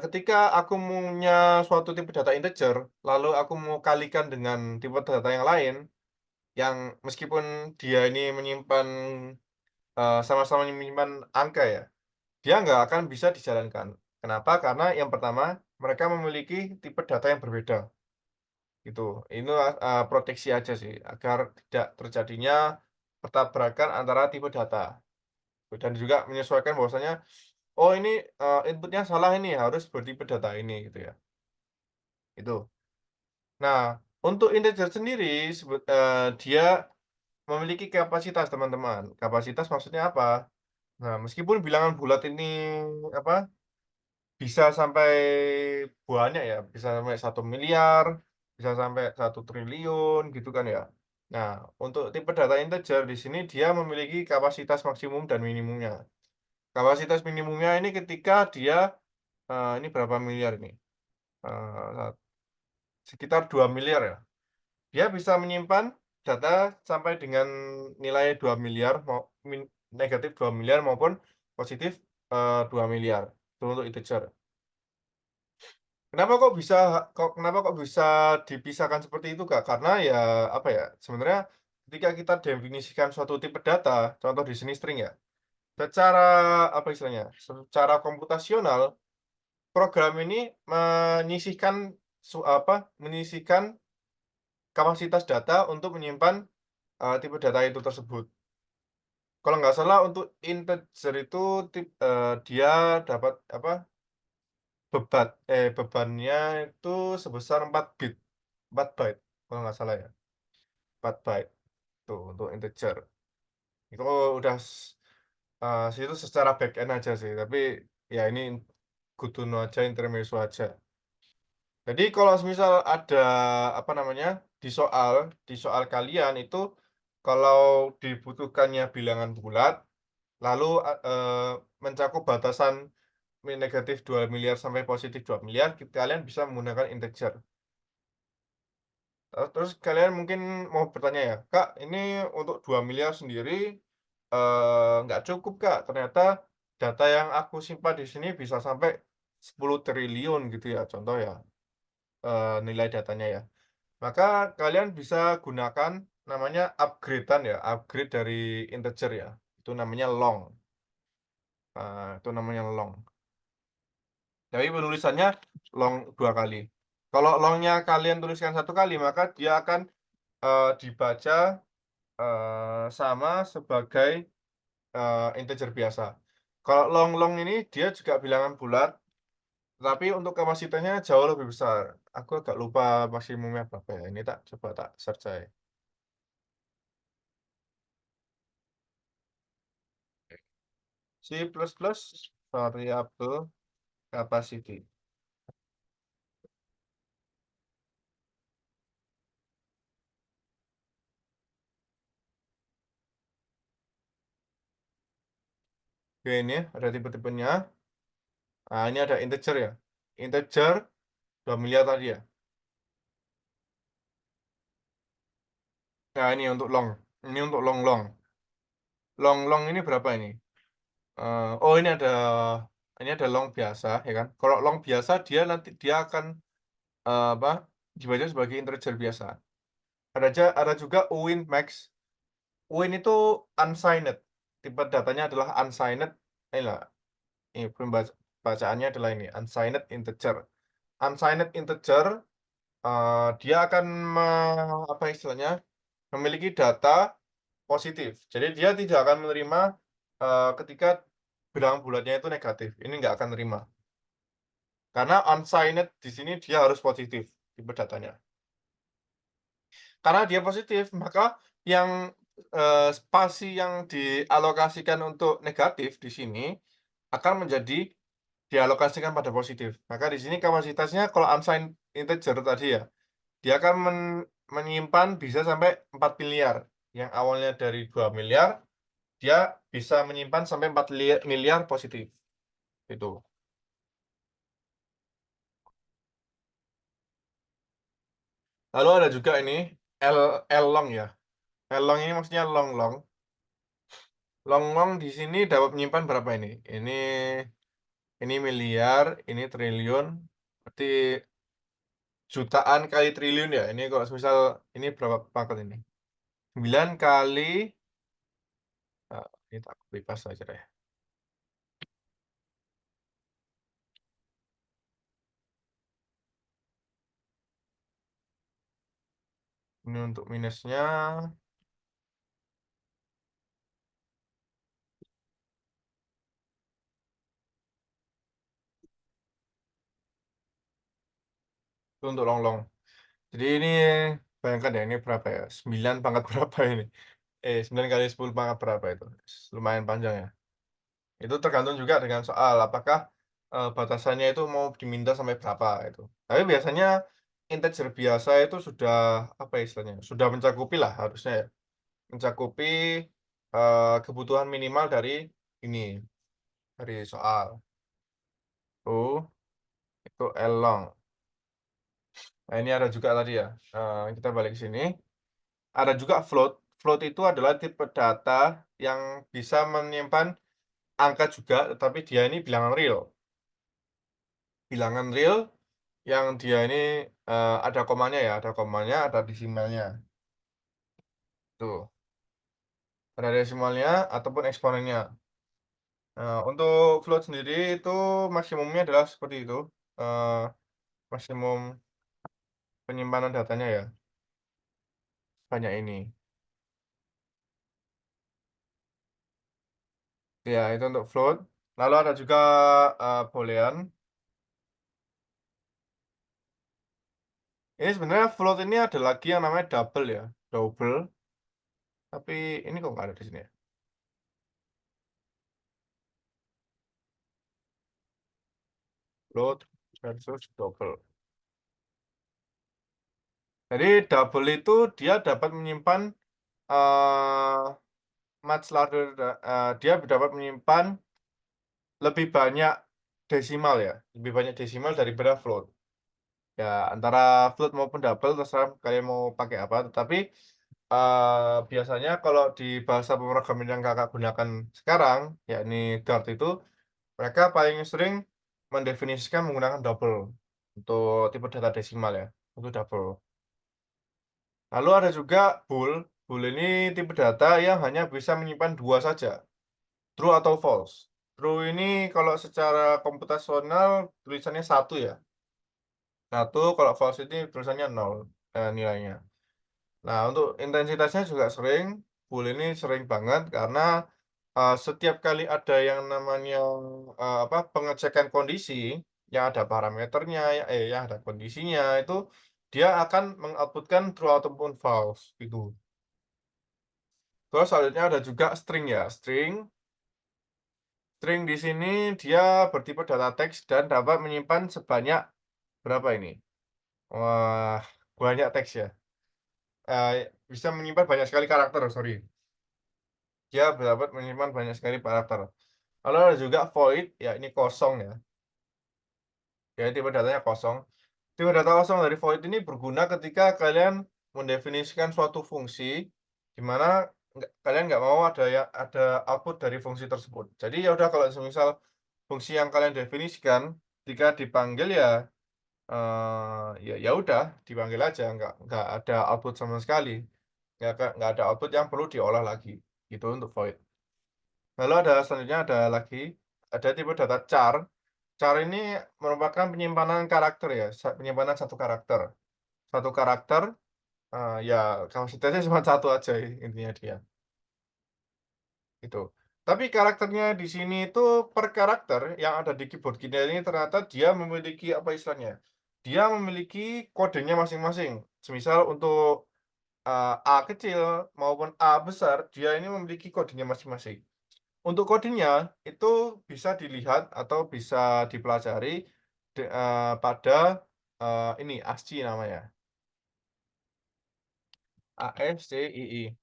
Speaker 1: ketika aku punya suatu tipe data integer, lalu aku mau kalikan dengan tipe data yang lain, yang meskipun dia ini sama-sama menyimpan angka ya, dia nggak akan bisa dijalankan. Kenapa? Karena yang pertama, mereka memiliki tipe data yang berbeda, gitu. Ini, proteksi aja sih, agar tidak terjadinya pertabrakan antara tipe data. Dan juga menyesuaikan bahwasanya, oh ini, input salah ini, harus bertipe data ini, gitu ya, itu. Nah, untuk integer sendiri dia memiliki kapasitas, teman-teman. Kapasitas maksudnya apa? Nah, meskipun bilangan bulat ini, apa, bisa sampai banyak ya, bisa sampai 1 miliar, bisa sampai 1 triliun, gitu kan ya. Nah, untuk tipe data integer di sini dia memiliki kapasitas maksimum dan minimumnya. Kapasitas minimumnya ini ketika dia, ini berapa miliar ini, eee, sekitar 2 miliar ya. Dia bisa menyimpan data sampai dengan nilai 2 miliar, negatif 2 miliar maupun positif, 2 miliar. Itu untuk integer. Kenapa kok bisa dipisahkan seperti itu, Kak? Karena ya, apa ya, sebenarnya ketika kita definisikan suatu tipe data, contoh di sini string ya, secara, apa istilahnya, secara komputasional, program ini menyisihkan kapasitas data untuk menyimpan, tipe data itu tersebut. Kalau nggak salah untuk integer itu dia dapat apa, bebannya itu sebesar 4 bit, 4 byte kalau nggak salah ya, 4 byte tuh untuk integer. Itu udah itu secara back end aja sih, tapi ya ini good to know aja, intermezzo aja. Jadi kalau semisal ada, apa namanya, di soal kalian itu kalau dibutuhkannya bilangan bulat, lalu mencakup batasan negatif 2 miliar sampai positif 2 miliar, kalian bisa menggunakan integer. Terus kalian mungkin mau bertanya ya, "Kak, ini untuk 2 miliar sendiri, nggak cukup, Kak. Ternyata data yang aku simpan di sini bisa sampai 10 triliun," gitu ya, contoh ya, nilai datanya ya. Maka kalian bisa gunakan namanya upgrade-an ya, upgrade dari integer ya, itu namanya long, itu namanya long. Jadi penulisannya long 2 kali. Kalau long-nya kalian tuliskan 1 kali, maka dia akan, dibaca, sama sebagai, integer biasa. Kalau long-long ini dia juga bilangan bulat, tapi untuk kapasitasnya jauh lebih besar. Aku agak lupa maksimumnya berapa ya, ini coba tak search aja. C++ variable capacity. Oke, ini ya, ada tipe-tipenya. Nah, ini ada integer ya. Integer 2 miliar tadi ya. Nah, ini untuk long. Ini untuk long-long. Long-long ini berapa ini? Oh, ini ada long biasa ya kan. Kalau long biasa dia akan, apa, dibaca sebagai integer biasa. Ada juga uint max. Uint itu unsigned. Tipe datanya adalah unsigned. Inilah, ini bacaannya adalah ini, unsigned integer. Unsigned integer, dia akan apa istilahnya, memiliki data positif. Jadi dia tidak akan menerima, ketika bilangan bulatnya itu negatif, ini nggak akan nerima. Karena unsigned di sini dia harus positif. tipe datanya. Karena dia positif, maka yang, spasi yang dialokasikan untuk negatif di sini akan menjadi dialokasikan pada positif. Maka di sini kapasitasnya kalau unsigned integer tadi ya, dia akan menyimpan bisa sampai 4 miliar. Yang awalnya dari 2 miliar, dia bisa menyimpan sampai 4 miliar positif, itu. Lalu ada juga ini L L-long ya. L-long ini maksudnya long long. Long long di sini dapat menyimpan berapa ini? Ini miliar, ini triliun, berarti jutaan kali triliun ya. Ini kalau semisal ini berapa pangkat ini? 9 kali, ini tak copy paste aja deh. Ini untuk minusnya, itu untuk long long. Jadi ini bayangkan ya, ini berapa ya? 9 pangkat berapa ini? 9 kali 10 pangkat berapa itu? Lumayan panjang ya. Itu tergantung juga dengan soal apakah, batasannya itu mau diminta sampai berapa itu. Tapi biasanya integer biasa itu sudah, apa ya istilahnya, sudah mencakupi lah harusnya ya, mencakupi, kebutuhan minimal dari ini, dari soal. Itu L long. Nah ini ada juga tadi ya, kita balik ke sini, ada juga float. Float itu adalah tipe data yang bisa menyimpan angka juga, tetapi dia ini bilangan real. Bilangan real yang dia ini, ada komanya ya, ada komanya, ada desimalnya. Tuh, ada desimalnya ataupun eksponennya. Nah, untuk float sendiri itu maksimumnya adalah seperti itu, eee, maksimum penyimpanan datanya ya, banyak ini. Ya, itu untuk float. Lalu ada juga, boolean. Ini sebenarnya float ini ada lagi yang namanya double ya, double, tapi ini kok nggak ada di sini ya? Float versus double. Jadi double itu dia dapat menyimpan, eee, much larger dia dapat menyimpan lebih banyak desimal ya, lebih banyak desimal daripada float. Ya antara float maupun double terserah kalian mau pakai apa, tetapi, biasanya kalau di bahasa pemrograman yang Kakak gunakan sekarang, yakni Dart itu, mereka paling sering mendefinisikan menggunakan double untuk tipe data desimal ya, untuk double. Lalu ada juga bool. Bool ini tipe data yang hanya bisa menyimpan 2 saja, true atau false. True ini kalau secara komputasional tulisannya 1 ya, 1, kalau false ini tulisannya 0, nilainya. Nah, untuk intensitasnya juga sering, bool ini sering banget karena, setiap kali ada yang namanya, pengecekan kondisi, yang ada parameternya, yang ada kondisinya, itu dia akan mengoutput-kan true ataupun false, gitu. Terus selanjutnya ada juga string ya, string. String di sini dia bertipe data teks dan dapat menyimpan sebanyak berapa ini? Wah, banyak teks ya. Bisa menyimpan banyak sekali karakter, sorry. Dia dapat menyimpan banyak sekali karakter. Lalu ada juga void, ya ini kosong ya. Ya tipe datanya kosong. Tipe data kosong dari void ini berguna ketika kalian mendefinisikan suatu fungsi di mana kalian nggak mau ada output dari fungsi tersebut. Jadi ya udah kalau semisal fungsi yang kalian definisikan jika dipanggil ya, ya udah dipanggil aja, nggak ada output sama sekali. Nggak ada output yang perlu diolah lagi. Gitu untuk void. Lalu selanjutnya ada lagi, ada tipe data char. Char ini merupakan penyimpanan karakter ya, penyimpanan satu karakter. Satu karakter, ya kapasitasnya cuma satu aja intinya dia, gitu. Tapi karakternya di sini itu per karakter yang ada di keyboard kita ini ternyata dia memiliki apa istilahnya, dia memiliki kodenya masing-masing. Semisal untuk, A kecil maupun A besar, dia ini memiliki kodenya masing-masing. Untuk kodenya itu bisa dilihat atau bisa dipelajari pada, ini ASCII namanya, ASCII.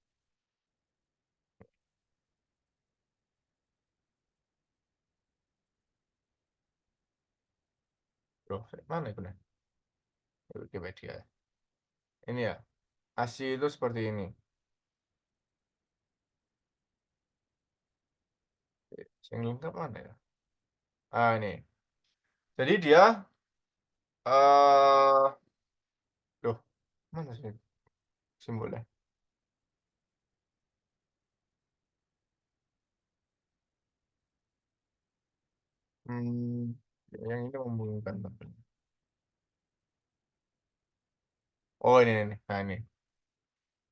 Speaker 1: Loh, mana itu, Nah? Wikipedia. Ini ya, ASCII itu seperti ini. Yang lengkap mana ya? Ini. Jadi dia, eee, loh, mana sih simbolnya? Mmm, yang ini membingungkan tampilnya. Oh, ini nih. Nah, ini.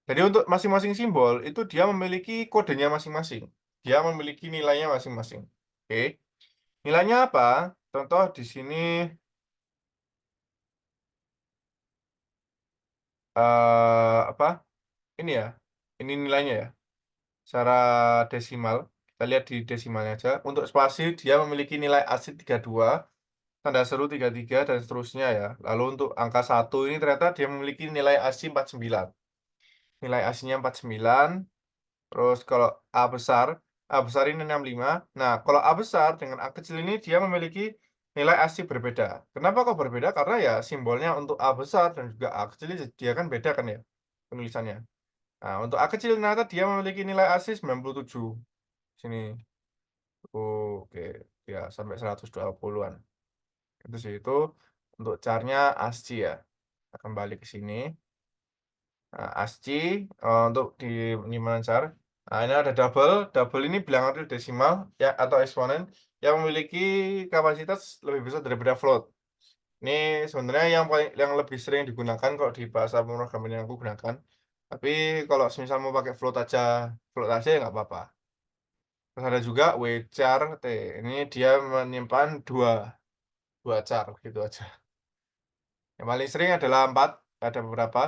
Speaker 1: Jadi untuk masing-masing simbol itu dia memiliki kodenya masing-masing. Dia memiliki nilainya masing-masing. Oke. Nilainya apa? Contoh di sini, apa, ini ya, ini nilainya ya, secara desimal. Kita lihat di desimalnya aja. Untuk spasi dia memiliki nilai ASCII 32, tanda seru 33, dan seterusnya ya. Lalu untuk angka 1 ini ternyata dia memiliki nilai ASCII 49. Nilai ASCII-nya 49. Terus kalau A besar ini 65. Nah, kalau A besar dengan A kecil ini dia memiliki nilai ASCII berbeda. Kenapa kok berbeda? Karena ya simbolnya untuk A besar dan juga A kecil ini dia kan beda kan ya penulisannya. Nah, untuk A kecil ternyata dia memiliki nilai ASCII 97. Sini. Oke, ya sampai 120-an. Itu sih itu untuk caranya ASCII ya. Kita kembali ke sini. Nah, ASCII, untuk di penyimpanan char, nah ini ada double. Double ini bilangan real desimal ya atau eksponen yang memiliki kapasitas lebih besar daripada float. Ini sebenarnya yang lebih sering digunakan kalau di bahasa pemrograman yang aku gunakan. Tapi kalau semisal mau pakai float aja ya nggak apa-apa. Terus ada juga wchar t. Ini dia menyimpan dua char gitu aja. Yang paling sering adalah 4, ada beberapa.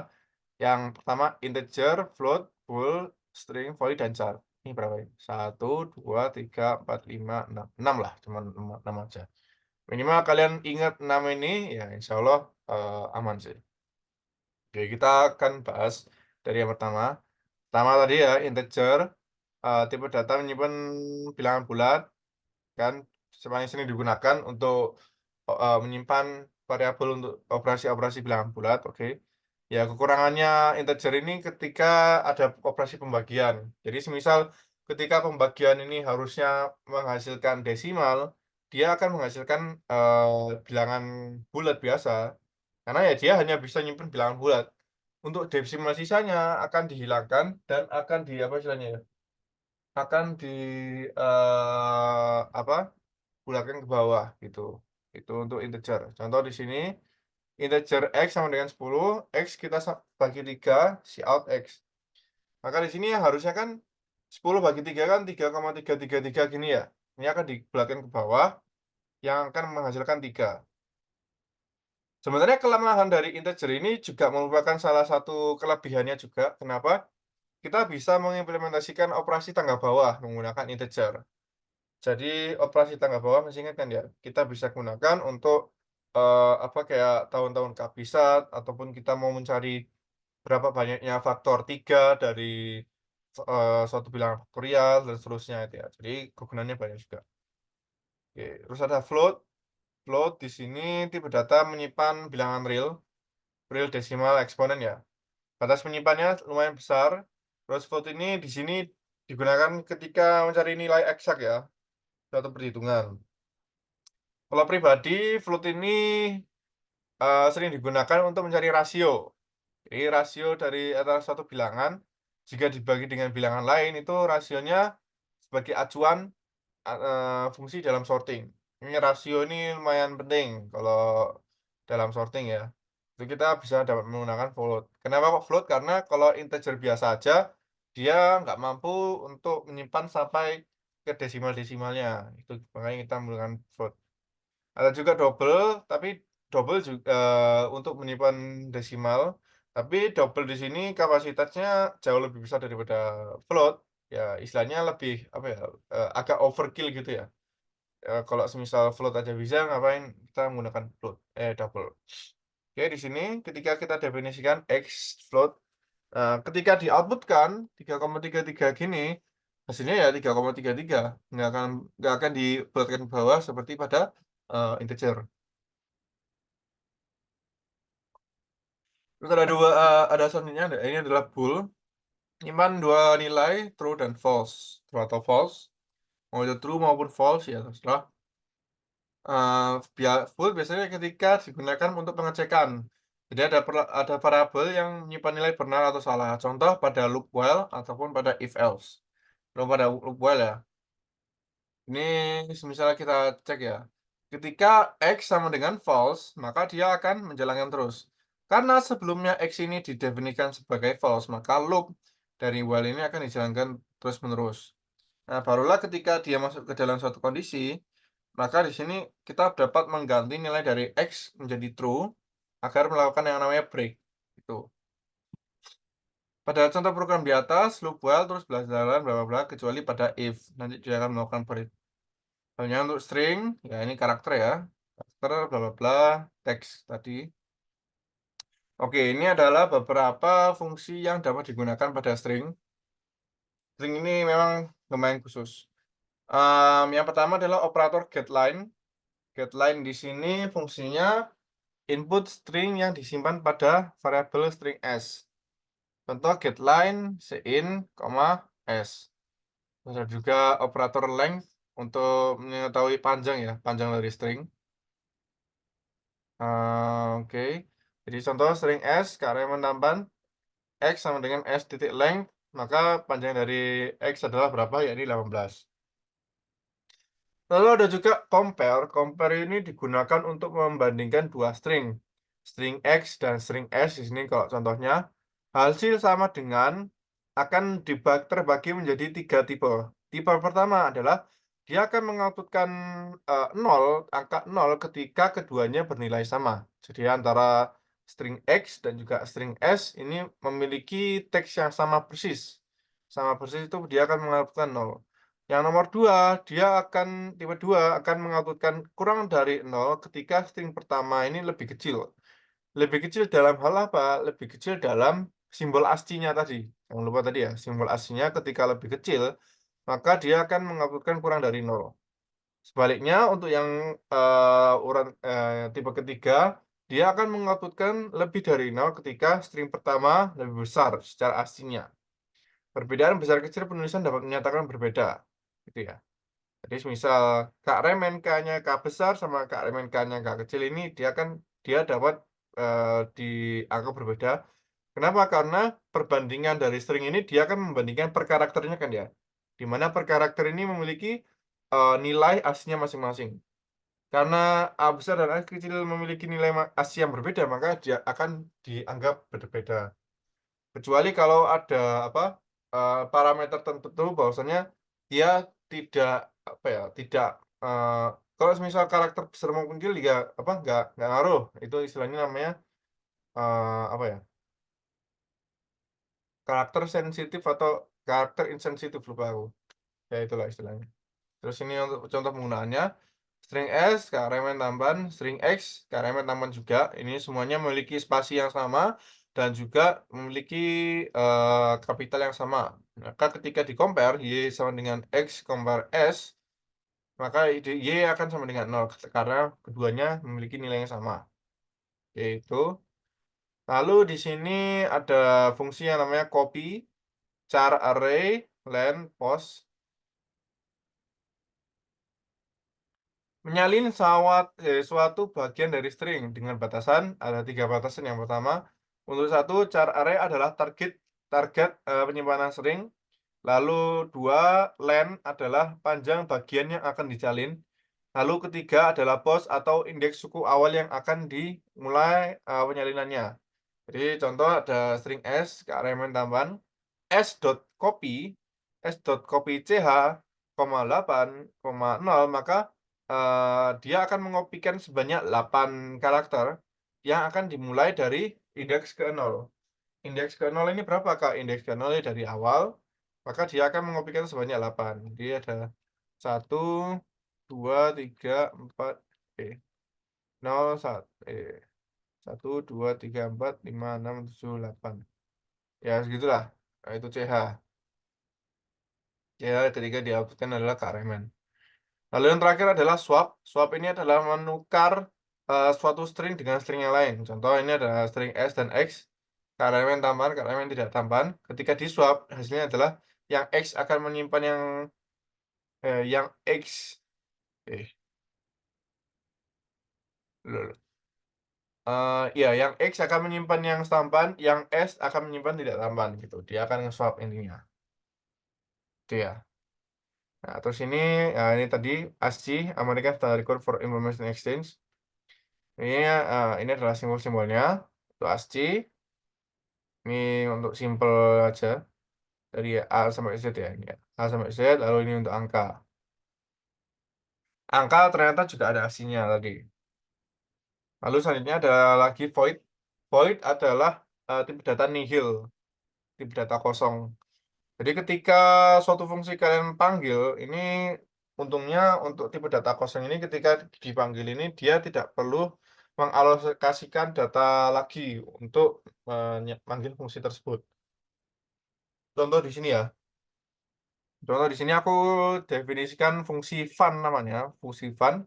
Speaker 1: Yang pertama integer, float, bool, string, void, dan char. Ini berapa ini? 1, 2, 3, 4, 5, 6. 6 lah, cuman 6 aja. Minimal kalian ingat 6 ini, ya insya Allah aman sih. Oke, kita akan bahas dari yang pertama. Pertama tadi ya, integer, tipe data menyimpan bilangan bulat, kan paling sering digunakan untuk menyimpan variabel untuk operasi-operasi bilangan bulat, oke. Ya kekurangannya integer ini ketika ada operasi pembagian. Jadi semisal ketika pembagian ini harusnya menghasilkan desimal, dia akan menghasilkan, bilangan bulat biasa, karena ya dia hanya bisa nyimpen bilangan bulat. Untuk desimal sisanya akan dihilangkan dan akan di apa istilahnya ya, akan di, apa, bulatkan ke bawah gitu. Itu untuk integer. Contoh di sini, integer X sama dengan 10, X kita bagi 3, Cout X. Maka di sini harusnya kan 10 bagi 3 kan 3,333 gini ya. Ini akan dibulatkan ke bawah, yang akan menghasilkan 3. Sebenarnya kelemahan dari integer ini juga merupakan salah satu kelebihannya juga. Kenapa? Kita bisa mengimplementasikan operasi tangga bawah menggunakan integer. Jadi operasi tangga bawah masih ingat kan ya? Kita bisa gunakan untuk, apa, kayak tahun-tahun kehabisat ataupun kita mau mencari berapa banyaknya faktor 3 dari, suatu bilangan faktorial dan seterusnya itu ya. Jadi kegunaannya banyak juga. Oke, terus ada float. Float di sini tipe data menyimpan bilangan real desimal eksponen ya. Batas penyimpanannya lumayan besar. Terus float ini di sini digunakan ketika mencari nilai eksak ya, suatu perhitungan. Kalau pribadi, float ini, sering digunakan untuk mencari rasio. Jadi rasio dari antara suatu bilangan, jika dibagi dengan bilangan lain, itu rasionya sebagai acuan, fungsi dalam sorting. Ini rasio ini lumayan penting kalau dalam sorting ya. Itu kita bisa dapat menggunakan float. Kenapa kok float? Karena kalau integer biasa aja, dia nggak mampu untuk menyimpan sampai ke desimal-desimalnya. Itu makanya kita menggunakan float. Ada juga double, tapi double juga untuk menyimpan desimal, tapi double di sini kapasitasnya jauh lebih besar daripada float, ya istilahnya lebih, apa ya, agak overkill gitu ya. Kalau semisal float aja bisa, ngapain kita menggunakan double. Oke, di sini ketika kita definisikan X float, ketika di-output-kan 3,33 gini, hasilnya ya 3,33, nggak akan dibulatkan ke bawah seperti pada, integer. Terus ada selanjutnya, ini adalah bool, nyimpan 2 nilai true dan false, true atau false, mau itu true maupun false ya terserah. Full biasanya ketika digunakan untuk pengecekan. Jadi ada variabel yang menyimpan nilai benar atau salah. Contoh pada loop while ataupun pada if else. Kalau pada loop while ya. Ini misalnya kita cek ya. Ketika X sama dengan false, maka dia akan menjalankan terus. Karena sebelumnya X ini didefinisikan sebagai false, maka loop dari while ini akan dijalankan terus-menerus. Nah, barulah ketika dia masuk ke dalam suatu kondisi, maka di sini kita dapat mengganti nilai dari X menjadi true agar melakukan yang namanya break. Itu. Pada contoh program di atas, loop while terus belajaran bla bla bla kecuali pada if. Nanti dia akan melakukan break. Halnya untuk string, ya ini karakter ya. Karakter bla bla bla teks tadi. Oke, ini adalah beberapa fungsi yang dapat digunakan pada string. String ini memang lumayan khusus. Yang pertama adalah operator getLine. GetLine di sini fungsinya input string yang disimpan pada variabel string s. Contoh getLine sein, s. Terus ada juga operator length untuk mengetahui panjang ya, panjang dari string. Oke. Jadi contoh string s karena menambah x sama dengan s titik length, maka panjang dari x adalah berapa? Yakni 18. Lalu ada juga compare. Compare ini digunakan untuk membandingkan dua string. String X dan string S di sini kalau contohnya. Hasil sama dengan akan terbagi menjadi 3 tipe. Tipe pertama adalah dia akan mengoutputkan 0, angka 0 ketika keduanya bernilai sama. Jadi antara string X dan juga string S ini memiliki teks yang sama persis. Sama persis itu dia akan mengoutputkan 0. Yang nomor 2, tipe 2 akan mengoutputkan kurang dari 0 ketika string pertama ini lebih kecil. Lebih kecil dalam hal apa? Lebih kecil dalam simbol ASCII-nya tadi. Jangan lupa tadi ya, simbol ASCII-nya ketika lebih kecil, maka dia akan mengoutputkan kurang dari 0. Sebaliknya untuk yang tipe ketiga, dia akan mengoutputkan lebih dari 0 ketika string pertama lebih besar secara ASCII-nya. Perbedaan besar kecil penulisan dapat menyatakan berbeda, gitu ya. Jadi misal Kak Remen K-nya K besar sama Kak Remen K-nya K kecil ini dia dapat dianggap berbeda. Kenapa? Karena perbandingan dari string ini dia akan membandingkan per karakternya kan ya. Di mana per karakter ini memiliki nilai aslinya masing-masing. Karena A besar dan A kecil memiliki nilai asli yang berbeda, maka dia akan dianggap berbeda. Kecuali kalau ada apa, parameter tertentu bahwasanya dia tidak, apa ya, tidak, kalau semisal karakter besar maupun kecil juga apa, nggak ngaruh. Itu istilahnya namanya, apa ya, karakter sensitif atau karakter insensitif, lupa aku. Ya itulah istilahnya. Terus ini untuk contoh penggunaannya, string S, keareman tambahan, string X, keareman tambahan juga. Ini semuanya memiliki spasi yang sama dan juga memiliki kapital yang sama. Maka ketika di-compare Y sama dengan X compare S, maka Y akan sama dengan 0 karena keduanya memiliki nilai yang sama. Yaitu, lalu di sini ada fungsi yang namanya copy, char array, len, post. Menyalin suatu bagian dari string dengan batasan, ada 3 batasan. Yang pertama, untuk satu char array adalah target target penyimpanan string. Lalu 2, len adalah panjang bagian yang akan disalin. Lalu ketiga adalah post atau indeks suku awal yang akan dimulai penyalinannya. Jadi contoh ada string s ke elemen tambahan s.copy ch, 8, 0, maka dia akan mengopikan sebanyak 8 karakter yang akan dimulai dari indeks ke 0. Indeks ke 0 ini berapa, Kak? Indeks ke 0 dari awal, maka dia akan mengopikan sebanyak 8. Jadi ada 1, 2, 3, 4, 0, 1, 2, 3, 4, 5, 6, 7, 8. Ya segitulah. Nah, itu CH. CH ketika dihapuskan adalah Kak Remen. Lalu yang terakhir adalah swap. Swap ini adalah menukar suatu string dengan string yang lain. Contoh ini adalah string S dan X. Elemen tambahan, elemen tidak tambahan. Ketika di swap, hasilnya adalah yang X akan menyimpan yang X. Loh, ya, yang X akan menyimpan yang tambahan, yang S akan menyimpan tidak tambahan gitu. Dia akan nge-swap intinya. Itu ya. Nah, terus ini tadi ASCII, American Standard Code for Information Exchange. Ini adalah simbol-simbolnya. Itu ASCII. Ini untuk simple aja. Dari A sampai Z ya. Ini ya. A sampai Z, lalu ini untuk angka. Angka ternyata juga ada ASCII-nya tadi. Lalu selanjutnya ada lagi void. Void adalah tipe data nihil, tipe data kosong. Jadi ketika suatu fungsi kalian panggil, ini untungnya untuk tipe data kosong ini ketika dipanggil ini dia tidak perlu mengalokasikan data lagi untuk memanggil fungsi tersebut. Contoh di sini ya. Contoh di sini aku definisikan fungsi fun namanya, fungsi fun.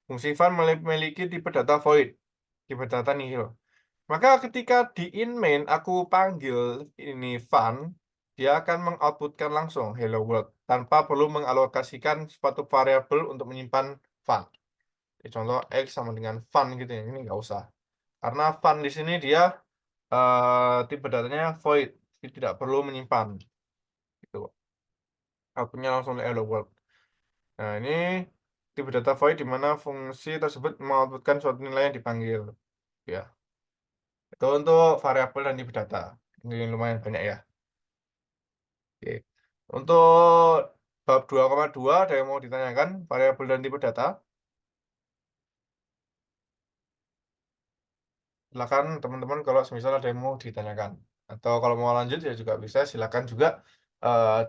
Speaker 1: Fungsi fun memiliki tipe data void, tipe data nihil. Maka ketika di in main aku panggil ini fun, dia akan mengoutputkan langsung hello world tanpa perlu mengalokasikan suatu variabel untuk menyimpan fun. Jadi contoh X sama dengan fun gitu ya, ini nggak usah. Karena fun di sini dia tipe datanya void, jadi tidak perlu menyimpan. Gitu. Outputnya langsung hello world. Nah, ini tipe data void di mana fungsi tersebut mengoutputkan suatu nilai yang dipanggil. Ya, itu untuk variabel dan tipe data. Ini lumayan banyak ya. Oke. Untuk bab 2,2 ada yang mau ditanyakan, variabel dan tipe data. Silakan teman-teman kalau misalnya ada yang mau ditanyakan. Atau kalau mau lanjut ya juga bisa, silakan juga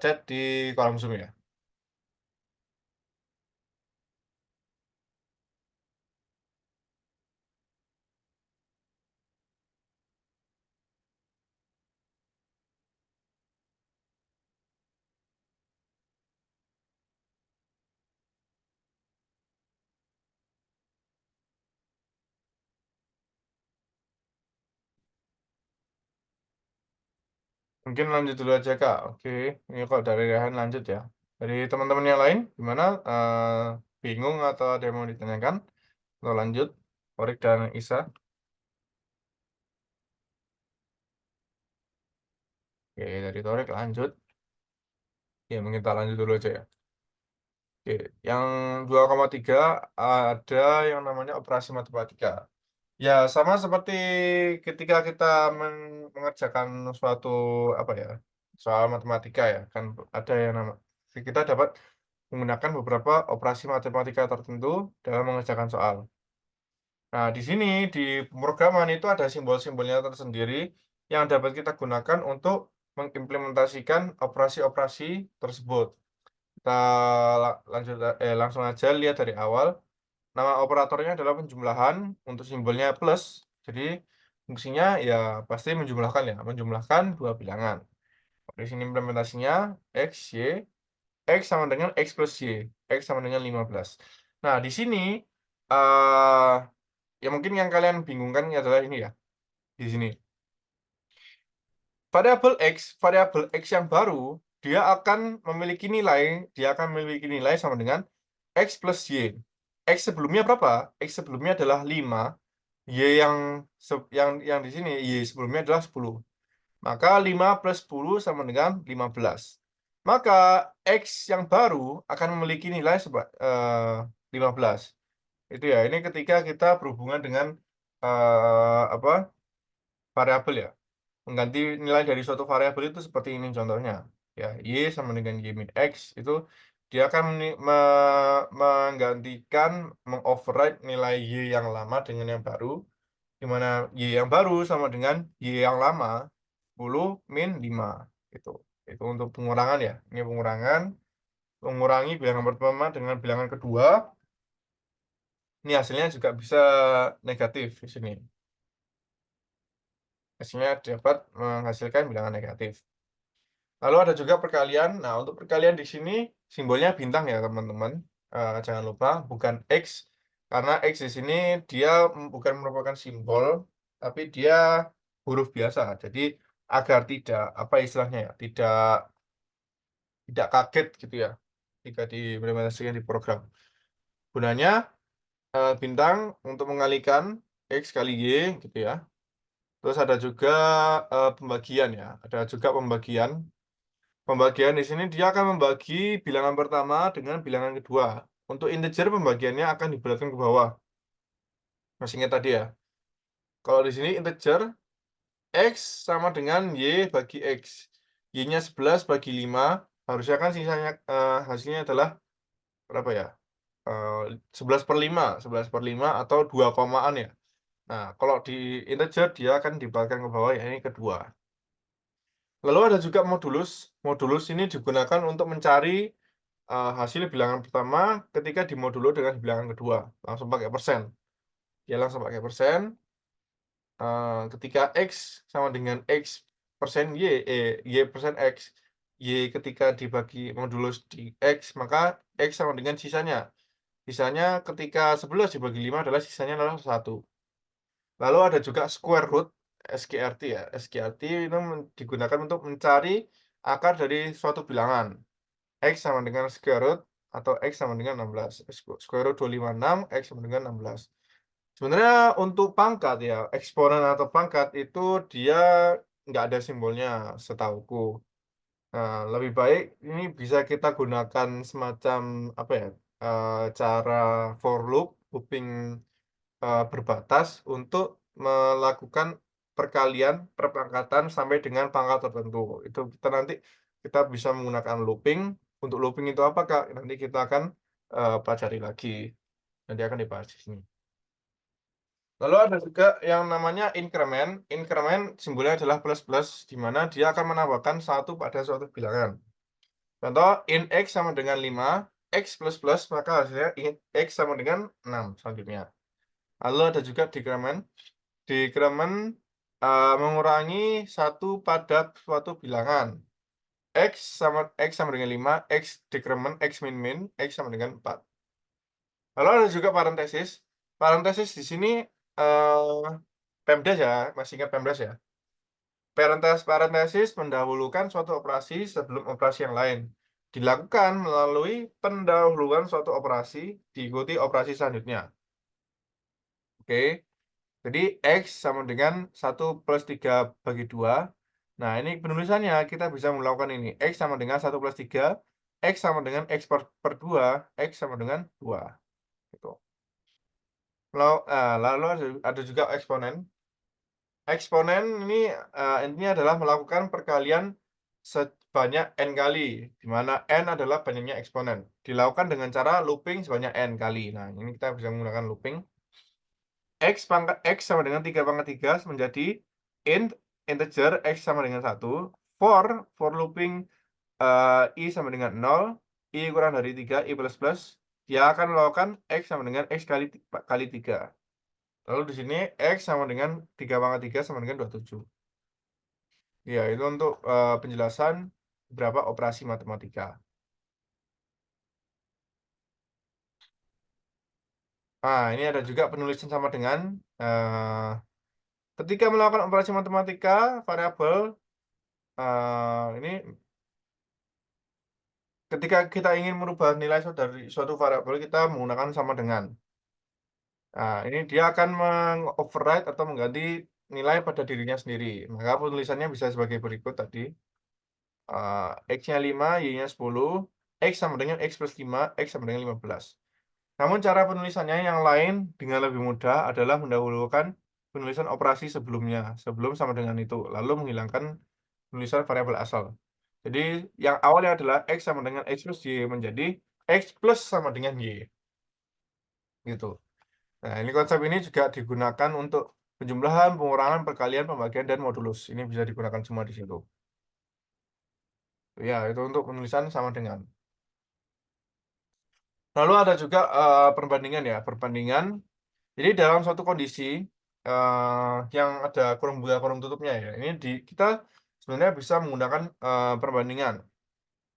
Speaker 1: chat di kolom Zoom ya. Mungkin lanjut dulu aja Kak. Oke, ini kok dari Rehan lanjut ya. Dari teman-teman yang lain, gimana? Bingung atau ada yang mau ditanyakan? Atau lanjut? Orik dan Isa. Oke, dari Torik lanjut. Ya, mungkin kita lanjut dulu aja ya. Oke, yang 2,3 ada yang namanya operasi matematika. Ya, sama seperti ketika kita mengerjakan suatu apa ya, soal matematika ya, kan ada yang kita dapat menggunakan beberapa operasi matematika tertentu dalam mengerjakan soal. Nah, di sini di pemrograman itu ada simbol-simbolnya tersendiri yang dapat kita gunakan untuk mengimplementasikan operasi-operasi tersebut. Kita langsung aja lihat dari awal. Nama operatornya adalah penjumlahan, untuk simbolnya plus. Jadi fungsinya ya pasti menjumlahkan ya, menjumlahkan dua bilangan. Di sini implementasinya X, Y, X sama dengan X plus Y, X sama dengan 15. Nah, di sini eh ya mungkin yang kalian bingungkan adalah ini ya, di sini. Variabel X yang baru, dia akan memiliki nilai sama dengan X plus Y. X sebelumnya berapa? X sebelumnya adalah 5, Y yang di sini, Y sebelumnya adalah 10. Maka 5 plus 10 sama dengan 15. Maka X yang baru akan memiliki nilai 15. Itu ya, ini ketika kita berhubungan dengan apa variabel ya. Mengganti nilai dari suatu variabel itu seperti ini contohnya. Ya, Y sama dengan Y min X itu dia akan menggantikan, mengoverride nilai Y yang lama dengan yang baru, di mana Y yang baru sama dengan Y yang lama, 10 min 5, gitu. Itu untuk pengurangan ya, ini pengurangan, mengurangi bilangan pertama dengan bilangan kedua, ini hasilnya juga bisa negatif di sini. Hasilnya dapat menghasilkan bilangan negatif. Lalu ada juga perkalian. Nah, untuk perkalian di sini simbolnya bintang ya, teman-teman. Jangan lupa bukan X, karena X di sini dia bukan merupakan simbol, tapi dia huruf biasa. Jadi agar tidak apa istilahnya ya, tidak kaget gitu ya, jika diimplementasikan di program. Gunanya bintang untuk mengalikan X kali Y gitu ya. Terus ada juga pembagian ya, ada juga pembagian. Pembagian di sini dia akan membagi bilangan pertama dengan bilangan kedua. Untuk integer pembagiannya akan dibulatkan ke bawah. Masih ingat tadi ya. Kalau di sini integer X sama dengan Y bagi X. Y-nya 11 bagi 5. Harusnya kan sisanya hasilnya adalah berapa ya? 11/5. 11/5 atau 2 komaan ya. Nah, kalau di integer dia akan dibulatkan ke bawah, ya ini kedua. Lalu ada juga modulus. Modulus ini digunakan untuk mencari hasil bilangan pertama ketika dimodulo dengan bilangan kedua. Langsung pakai persen. Ya langsung pakai persen. Ketika X sama dengan X persen Y, Y persen X. Y ketika dibagi modulus di X, maka X sama dengan sisanya. Sisanya ketika 11 dibagi 5 adalah sisanya adalah 1. Lalu ada juga square root, SQRT ya. SQRT itu digunakan untuk mencari akar dari suatu bilangan. X sama dengan square root atau X sama dengan 16. Square root 256, X sama dengan 16. Sebenarnya untuk pangkat ya, eksponen atau pangkat itu dia nggak ada simbolnya setahuku. Nah, lebih baik ini bisa kita gunakan semacam apa ya, cara for loop, looping berbatas untuk melakukan perkalian perpangkatan sampai dengan pangkat tertentu. Itu kita bisa menggunakan looping. Untuk looping itu apa, Kak? Nanti kita akan pelajari lagi. Nanti akan dibahas di sini. Lalu ada juga yang namanya increment. Increment simbolnya adalah plus-plus, di mana dia akan menambahkan satu pada suatu bilangan. Contoh, in X sama dengan 5, X plus plus, maka hasilnya in X sama dengan 6 selanjutnya. Lalu ada juga decrement. Decrement mengurangi satu pada suatu bilangan. X sama dengan 5, X decrement, X min, X sama dengan 4. Lalu ada juga parentesis. Parentesis di sini Pemdas ya, masih ingat Pemdas ya? Parentesis mendahulukan suatu operasi sebelum operasi yang lain. Dilakukan melalui pendahuluan suatu operasi diikuti operasi selanjutnya. Oke. Jadi X sama dengan 1 plus 3 bagi 2. Nah, ini penulisannya kita bisa melakukan ini. X sama dengan 1 plus 3, X sama dengan X per 2, X sama dengan 2. Gitu. Lalu ada juga eksponen. Eksponen ini intinya adalah melakukan perkalian sebanyak N kali, di mana N adalah banyaknya eksponen. Dilakukan dengan cara looping sebanyak N kali. Nah, ini kita bisa menggunakan looping. X pangkat X sama dengan 3 pangkat 3 menjadi integer X sama dengan 1. For looping I sama dengan 0, I kurang dari 3, I plus plus, dia akan melakukan X sama dengan X kali 3. Lalu di sini X sama dengan 3 pangkat 3 sama dengan 27. Ya, itu untuk penjelasan beberapa operasi matematika. Nah, ini ada juga penulisan sama dengan ketika melakukan operasi matematika variabel ini ketika kita ingin merubah nilai dari suatu variabel kita menggunakan sama dengan. Nah, ini dia akan meng-override atau mengganti nilai pada dirinya sendiri. Maka penulisannya bisa sebagai berikut tadi. X-nya 5, Y-nya 10, X sama dengan X plus 5, X sama dengan 15. Namun cara penulisannya yang lain dengan lebih mudah adalah mendahulukan penulisan operasi sebelumnya, sebelum sama dengan itu, lalu menghilangkan penulisan variabel asal. Jadi yang awalnya adalah X sama dengan X plus Y menjadi X plus sama dengan Y, gitu. Nah, ini konsep ini juga digunakan untuk penjumlahan, pengurangan, perkalian, pembagian, dan modulus. Ini bisa digunakan semua di situ. Ya, itu untuk penulisan sama dengan. Lalu ada juga perbandingan ya, perbandingan. Jadi dalam suatu kondisi yang ada kurung buka kurung tutupnya ya, ini kita sebenarnya bisa menggunakan perbandingan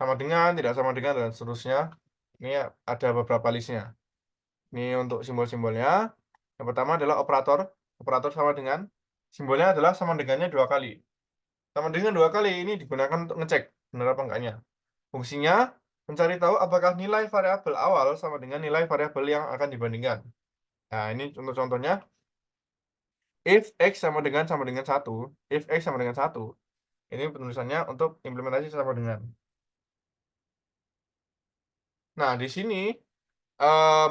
Speaker 1: sama dengan, tidak sama dengan, dan seterusnya. Ini ada beberapa listnya. Ini untuk simbol-simbolnya. Yang pertama adalah operator. Operator sama dengan. Simbolnya adalah sama dengannya 2 kali. Sama dengan 2 kali ini digunakan untuk ngecek benar apa enggaknya. Fungsinya mencari tahu apakah nilai variabel awal sama dengan nilai variabel yang akan dibandingkan. Nah, ini untuk contohnya. If X sama dengan 1, if X sama dengan 1, ini penulisannya untuk implementasi sama dengan. Nah, di sini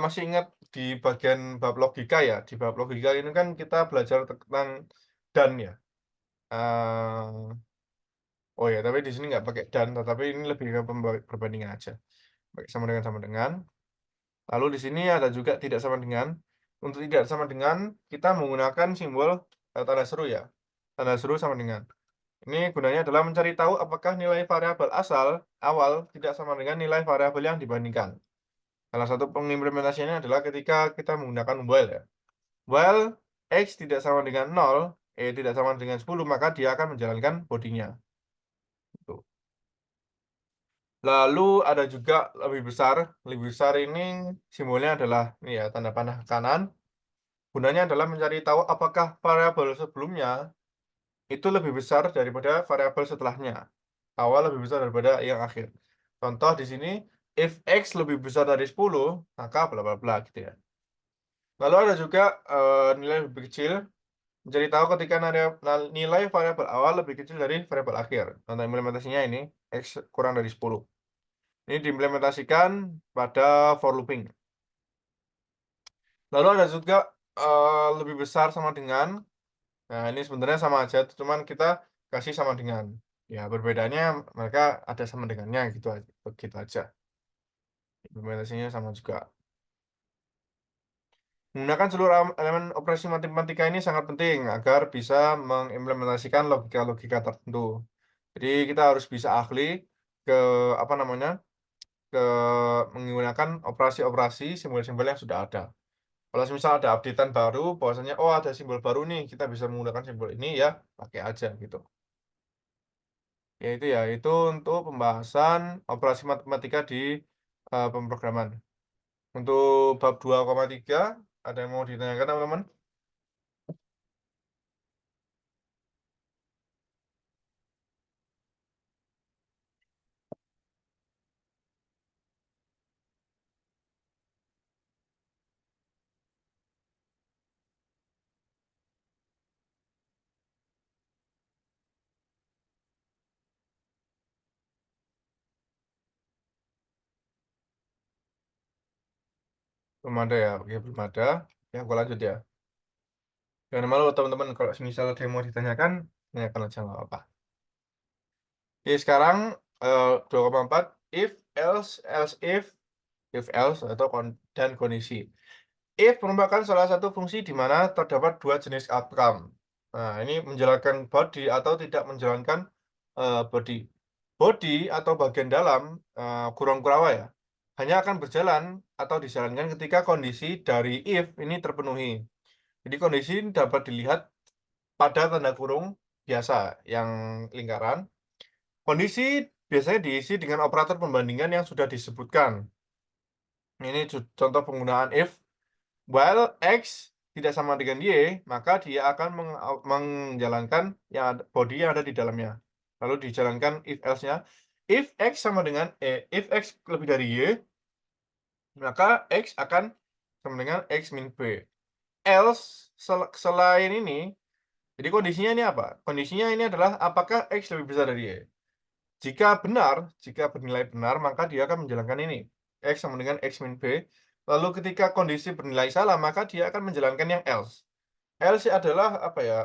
Speaker 1: masih ingat di bagian bab logika ya? Di bab logika ini kan kita belajar tentang dan ya. Eee, oh ya, tapi di sini nggak pakai dan, tetapi ini lebih ke perbandingan aja. Pakai sama dengan. Lalu di sini ada juga tidak sama dengan. Untuk tidak sama dengan, kita menggunakan simbol tanda seru ya. Tanda seru sama dengan. Ini gunanya adalah mencari tahu apakah nilai variabel asal awal tidak sama dengan nilai variabel yang dibandingkan. Salah satu pengimplementasiannya adalah ketika kita menggunakan while ya. While X tidak sama dengan 0, tidak sama dengan 10, maka dia akan menjalankan bodinya. Gitu. Lalu ada juga lebih besar. Lebih besar ini simbolnya adalah ini ya, tanda panah kanan. Gunanya adalah mencari tahu apakah variabel sebelumnya itu lebih besar daripada variabel setelahnya. Awal lebih besar daripada yang akhir. Contoh di sini, if X lebih besar dari 10, maka bla bla bla gitu ya. Lalu ada juga nilai lebih kecil, mencari tahu ketika nilai variabel awal lebih kecil dari variabel akhir. Contoh implementasinya ini, X kurang dari 10. Ini diimplementasikan pada for looping. Lalu ada juga lebih besar sama dengan. Nah, ini sebenarnya sama aja, cuman kita kasih sama dengan. Ya, perbedaannya mereka ada sama dengannya gitu aja, begitu aja. Implementasinya sama juga. Menggunakan seluruh elemen operasi matematika ini sangat penting agar bisa mengimplementasikan logika-logika tertentu. Jadi kita harus bisa ahli ke apa namanya? Ke menggunakan operasi-operasi simbol-simbol yang sudah ada. Kalau misal ada updatean baru, bahwasanya oh ada simbol baru nih, kita bisa menggunakan simbol ini ya, pakai aja gitu. Ya, itu untuk pembahasan operasi matematika di pemrograman. Untuk bab 2,3 ada yang mau ditanyakan teman-teman? Belum ada ya? Oke, belum ada. Ya, aku lanjut ya. Jangan malu teman-teman kalau misal ada yang mau ditanyakan, tanyakan aja nggak apa-apa. Oke, sekarang 2,4 if if else atau dan kondisi. If merupakan salah satu fungsi di mana terdapat dua jenis outcome. Nah, ini menjalankan body atau tidak menjalankan body. Body atau bagian dalam kurung kurawa ya, hanya akan berjalan atau dijalankan ketika kondisi dari if ini terpenuhi. Jadi kondisi ini dapat dilihat pada tanda kurung biasa yang lingkaran. Kondisi biasanya diisi dengan operator pembandingan yang sudah disebutkan. Ini contoh penggunaan if. While X tidak sama dengan Y, maka dia akan menjalankan body yang ada di dalamnya. Lalu dijalankan if else-nya. If X sama dengan if X lebih dari Y, maka X akan sama dengan X min B. Else selain ini, jadi kondisinya ini apa? Kondisinya ini adalah apakah X lebih besar dari Y. Jika bernilai benar, maka dia akan menjalankan ini. X sama dengan X min B. Lalu ketika kondisi bernilai salah, maka dia akan menjalankan yang else. Else adalah apa ya?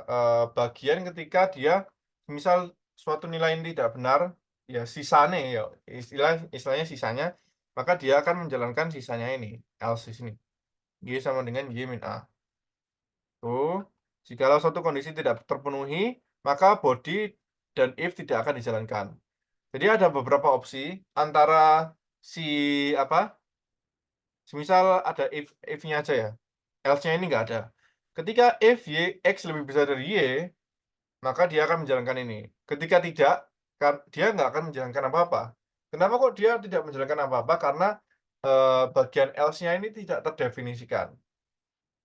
Speaker 1: Bagian ketika dia misal suatu nilai ini tidak benar, ya sisanya ya, istilahnya sisanya, maka dia akan menjalankan sisanya ini, else di sini. Y sama dengan Y min A. Tuh, jikalau suatu kondisi tidak terpenuhi, maka body dan if tidak akan dijalankan. Jadi ada beberapa opsi antara si apa, semisal ada if-nya aja ya, else-nya ini nggak ada. Ketika if X lebih besar dari Y, maka dia akan menjalankan ini. Ketika tidak, dia nggak akan menjalankan apa-apa. Kenapa kok dia tidak menjalankan apa-apa? Karena, bagian else-nya ini tidak terdefinisikan.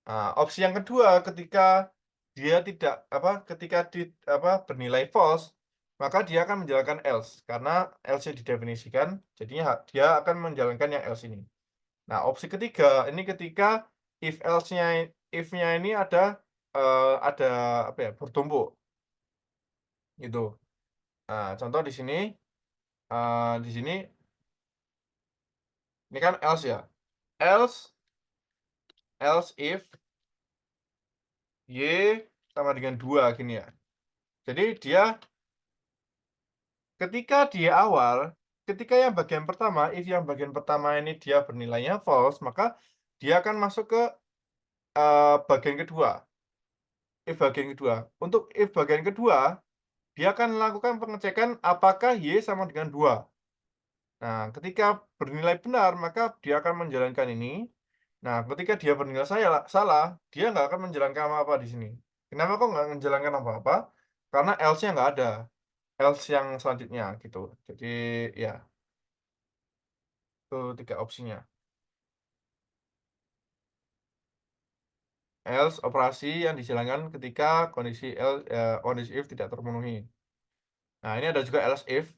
Speaker 1: Nah, opsi yang kedua ketika dia tidak ketika bernilai false, maka dia akan menjalankan else, karena else-nya didefinisikan, jadinya dia akan menjalankan yang else ini. Nah, opsi ketiga, ini ketika if-nya ini ada bertumpuk, gitu. Nah, contoh di sini ini kan else ya, else else if Y sama dengan 2 gini ya. Jadi ketika yang bagian pertama, if yang bagian pertama ini dia bernilainya false, maka dia akan masuk ke, bagian kedua, if bagian kedua. Untuk if bagian kedua, dia akan melakukan pengecekan apakah Y sama dengan 2. Nah, ketika bernilai benar, maka dia akan menjalankan ini. Nah, ketika dia bernilai salah, dia nggak akan menjalankan apa-apa di sini. Kenapa kok nggak menjalankan apa-apa? Karena else-nya nggak ada, else yang selanjutnya, gitu. Jadi, ya, itu 3 opsinya. Else operasi yang dijalankan ketika kondisi if tidak terpenuhi. Nah, ini ada juga else if.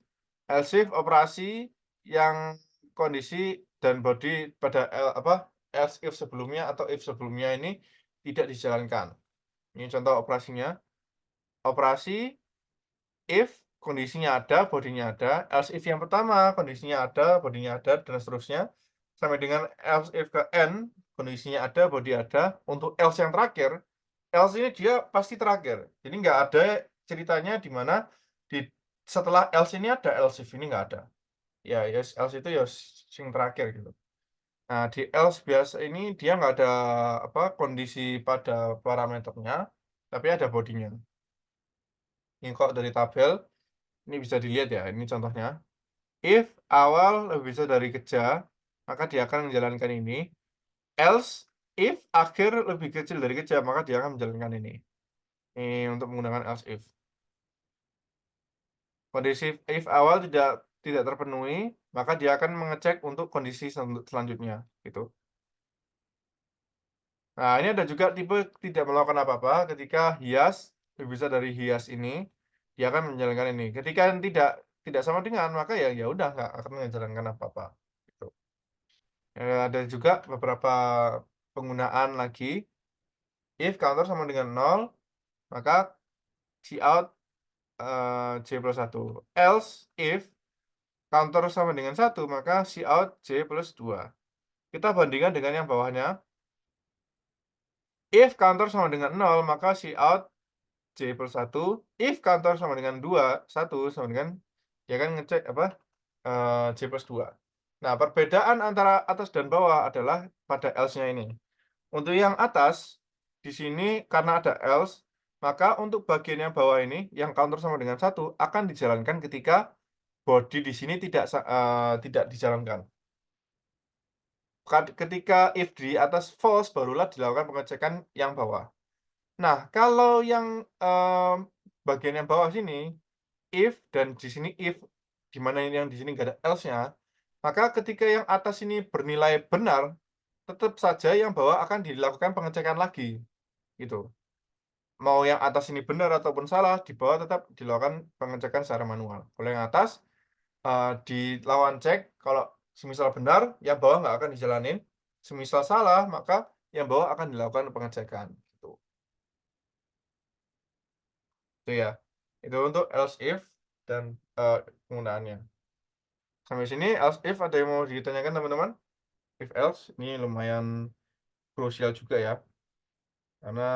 Speaker 1: Else if operasi yang kondisi dan body pada else if sebelumnya atau if sebelumnya ini tidak dijalankan. Ini contoh operasinya. Operasi if kondisinya ada, bodinya ada, else if yang pertama kondisinya ada, bodinya ada, dan seterusnya. Sampai dengan else if ke N, kondisinya ada, body ada. Untuk else yang terakhir, else ini dia pasti terakhir. Jadi nggak ada ceritanya di mana setelah else ini ada else if ini nggak ada. Ya, yes, else itu ya yang terakhir gitu. Nah, di else biasa ini dia nggak ada kondisi pada parameternya, tapi ada bodinya. Ini kok dari tabel ini bisa dilihat ya, ini contohnya. If awal lebih besar dari keja, maka dia akan menjalankan ini. Else, if akhir lebih kecil dari keja, maka dia akan menjalankan ini. Ini untuk menggunakan else if. Kondisi if awal tidak terpenuhi, maka dia akan mengecek untuk kondisi selanjutnya, gitu. Nah, ini ada juga tipe tidak melakukan apa-apa ketika hias lebih besar dari hias ini, dia akan menjalankan ini. Ketika yang tidak sama dengan, maka ya udah nggak akan menjalankan apa-apa, gitu. Ada juga beberapa penggunaan lagi. If counter sama dengan 0, maka cout J plus 1. Else if counter sama dengan 1, maka cout J plus 2. Kita bandingkan dengan yang bawahnya. If counter sama dengan 0, maka cout J plus 1. If counter sama dengan 2, 1 sama dengan dia kan ngecek J plus 2. Nah, perbedaan antara atas dan bawah adalah pada else-nya ini. Untuk yang atas, di sini karena ada else, maka untuk bagian yang bawah ini, yang counter sama dengan 1, akan dijalankan ketika body di sini tidak dijalankan. Ketika if di atas false, barulah dilakukan pengecekan yang bawah. Nah, kalau yang, bagian yang bawah sini, if dan di sini if, di mana yang di sini nggak ada else-nya, maka ketika yang atas ini bernilai benar, tetap saja yang bawah akan dilakukan pengecekan lagi, gitu. Mau yang atas ini benar ataupun salah, di bawah tetap dilakukan pengecekan secara manual. Kalau yang atas, dilawan cek, kalau semisal benar, yang bawah nggak akan dijalanin, semisal salah, maka yang bawah akan dilakukan pengecekan, gitu. Itu ya. Itu untuk else if dan, penggunaannya. Sampai sini else if ada yang mau ditanyakan teman-teman? If else, ini lumayan krusial juga ya, karena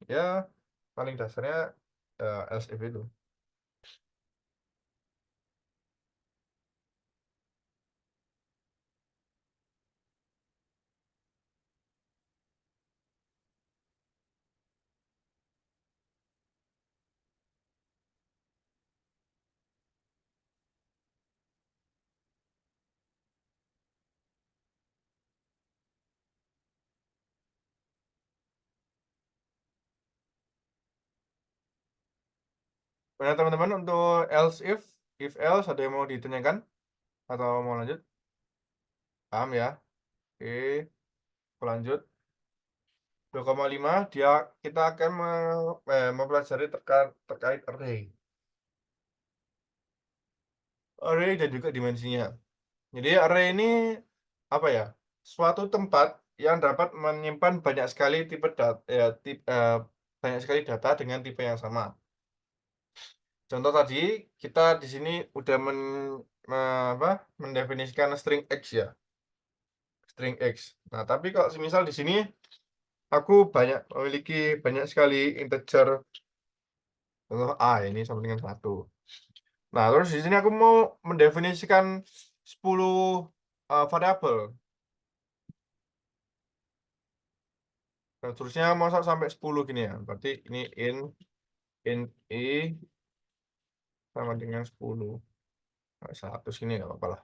Speaker 1: ya paling dasarnya, else if itu. Nah, teman-teman untuk else if else ada yang mau ditanyakan atau mau lanjut? Paham ya? Oke, aku lanjut. 2,5 dia kita akan mempelajari terkait array. Array dan juga dimensinya. Jadi array ini apa ya? Suatu tempat yang dapat menyimpan banyak sekali banyak sekali data dengan tipe yang sama. Contoh tadi kita di sini udah mendefinisikan string X ya, string X. Nah, tapi kalau semisal di sini aku memiliki banyak sekali integer, contoh A ini sama dengan 1. Nah, terus di sini aku mau mendefinisikan 10 variabel. Dan seterusnya mau sampai 10 gini ya. Berarti ini int i sama dengan 10. Nah, 100 gini nggak apa-apa lah.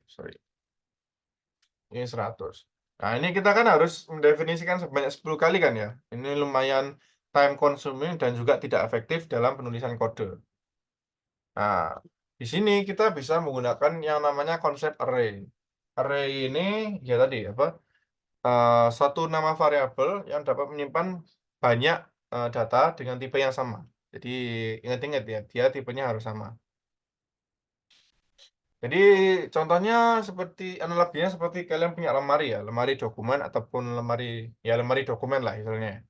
Speaker 1: Sorry. Ini 100. Nah, ini kita kan harus mendefinisikan sebanyak 10 kali kan ya. Ini lumayan time consuming dan juga tidak efektif dalam penulisan kode. Nah, di sini kita bisa menggunakan yang namanya konsep array. Array ini ya tadi apa? Satu nama variabel yang dapat menyimpan banyak data dengan tipe yang sama. Jadi ingat-ingat ya, dia tipenya harus sama. Jadi contohnya analoginya seperti kalian punya lemari ya, lemari dokumen ataupun lemari dokumen lah istilahnya.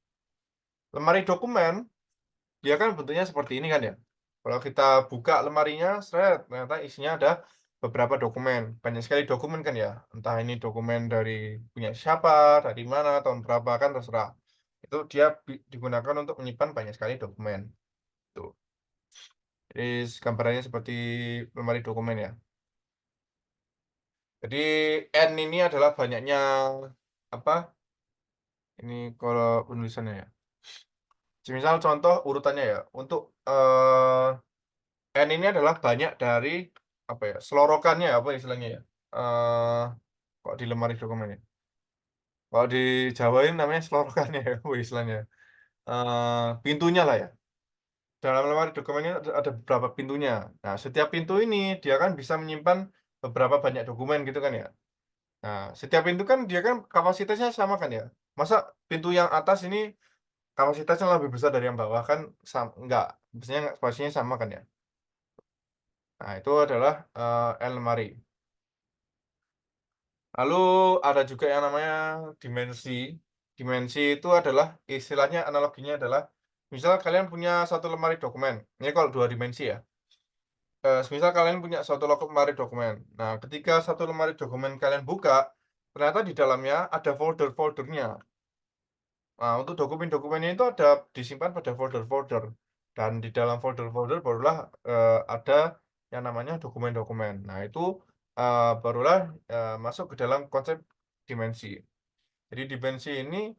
Speaker 1: Lemari dokumen, dia kan bentuknya seperti ini kan ya. Kalau kita buka lemarinya, ternyata isinya ada beberapa dokumen. Banyak sekali dokumen kan ya. Entah ini dokumen dari punya siapa, dari mana, tahun berapa kan terserah. Itu dia digunakan untuk menyimpan banyak sekali dokumen. Tuh. Jadi gambarannya seperti lemari dokumen ya. Jadi N ini adalah banyaknya apa? Ini kalau penulisannya ya. Misal contoh urutannya ya. Untuk N ini adalah banyak dari apa ya? Selorokannya apa istilahnya ya? Eh kok di lemari dokumen ya? Kalau di Jawa ini namanya selorokannya ya, apa istilahnya. Pintunya lah ya. Dalam lemari dokumen ini ada beberapa pintunya. Nah, setiap pintu ini dia kan bisa menyimpan beberapa banyak dokumen gitu kan ya. Nah, setiap pintu kan dia kan kapasitasnya sama kan ya. Masa pintu yang atas ini kapasitasnya lebih besar dari yang bawah kan enggak. Biasanya spasinya sama kan ya. Nah, itu adalah lemari. Lalu ada juga yang namanya dimensi. Dimensi itu adalah istilahnya analoginya adalah misal kalian punya satu lemari dokumen. Ini kalau dua dimensi ya. Semisal kalian punya satu lemari dokumen. Nah, ketika satu lemari dokumen kalian buka, ternyata di dalamnya ada folder-foldernya. Nah, untuk dokumen-dokumennya itu ada disimpan pada folder-folder. Dan di dalam folder-folder barulah ada yang namanya dokumen-dokumen. Nah, itu barulah masuk ke dalam konsep dimensi. Jadi dimensi ini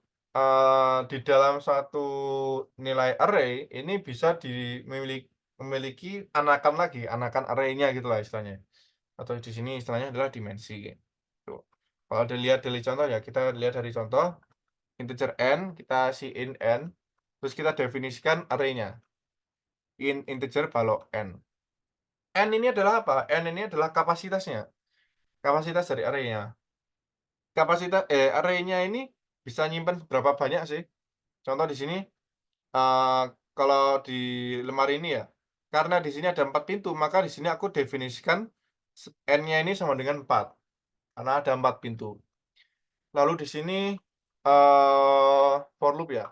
Speaker 1: di dalam satu nilai array ini bisa memiliki anakan lagi, anakan array-nya gitu lah istilahnya. Atau di sini istilahnya adalah dimensi. Tuh. Kalau dilihat dari contoh ya, kita lihat dari contoh integer n, kita int n, terus kita definisikan array-nya. Integer balok n. N ini adalah apa? N ini adalah kapasitasnya. Kapasitas dari array-nya. Array-nya ini bisa nyimpen berapa banyak sih? Contoh di sini, kalau di lemari ini ya, karena di sini ada 4 pintu, maka di sini aku definisikan n-nya ini sama dengan 4, karena ada 4 pintu. Lalu di sini, for loop ya.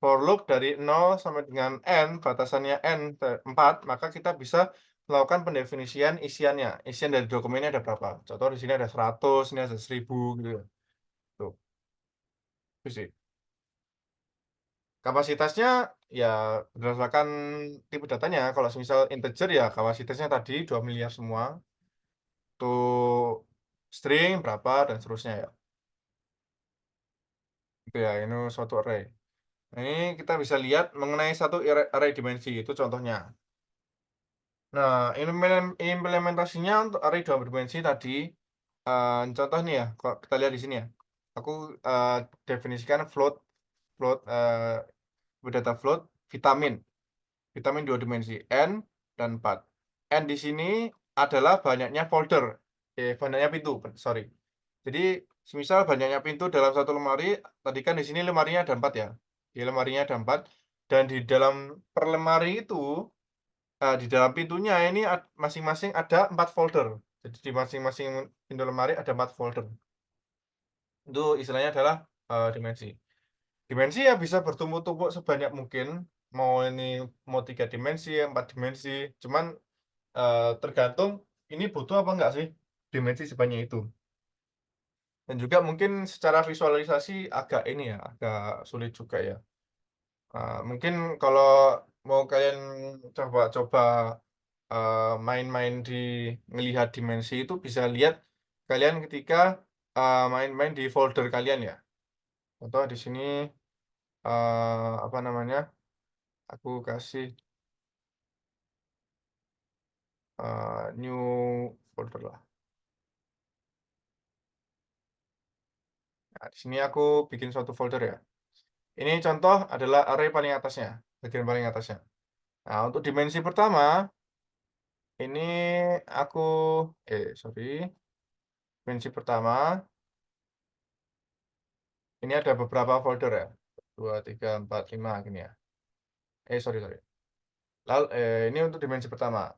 Speaker 1: For loop dari 0 sampai dengan n, batasannya n 4, maka kita bisa melakukan pendefinisian isiannya. Isian dari dokumennya ada berapa. Contoh di sini ada 100, ini ada 1000 gitu ya. Tuh, itu sih. Kapasitasnya ya berdasarkan tipe datanya. Kalau misal integer ya kapasitasnya tadi 2 miliar semua. Untuk string berapa dan seterusnya ya. Itu ya, ini suatu array. Nah, ini kita bisa lihat mengenai satu array dimensi, itu contohnya. Nah, implementasinya untuk array dua dimensi tadi, contoh nih ya, kalau kita lihat di sini ya. Aku definisikan float, data float, vitamin. vitamin 2 dimensi, N dan 4. N di sini adalah banyaknya folder, banyaknya pintu, sorry. Jadi, semisal banyaknya pintu dalam satu lemari, tadi kan di sini lemarinya ada 4 ya, di lemarinya ada 4 dan di dalam per lemari itu, di dalam pintunya ini masing-masing ada 4 folder. Jadi di masing-masing pintu lemari ada 4 folder. Itu istilahnya adalah, dimensi. Dimensi ya bisa bertumpuk-tumpuk sebanyak mungkin, mau 3 dimensi, 4 dimensi, cuman, tergantung ini butuh apa enggak sih dimensi sebanyak itu. Dan juga mungkin secara visualisasi agak ini ya, agak sulit juga ya. Mungkin kalau mau kalian coba-coba, main-main di ngelihat dimensi itu bisa lihat kalian ketika, main-main di folder kalian ya. Contoh di sini, apa namanya, aku kasih, new folder lah. Nah, di sini aku bikin suatu folder ya. Ini contoh adalah array paling atasnya, bagian paling atasnya. Nah, untuk dimensi pertama, ini aku sorry, dimensi pertama, ini ada beberapa folder ya, 2 3 4 5 gini ya. Sorry sorry. Ini untuk dimensi pertama.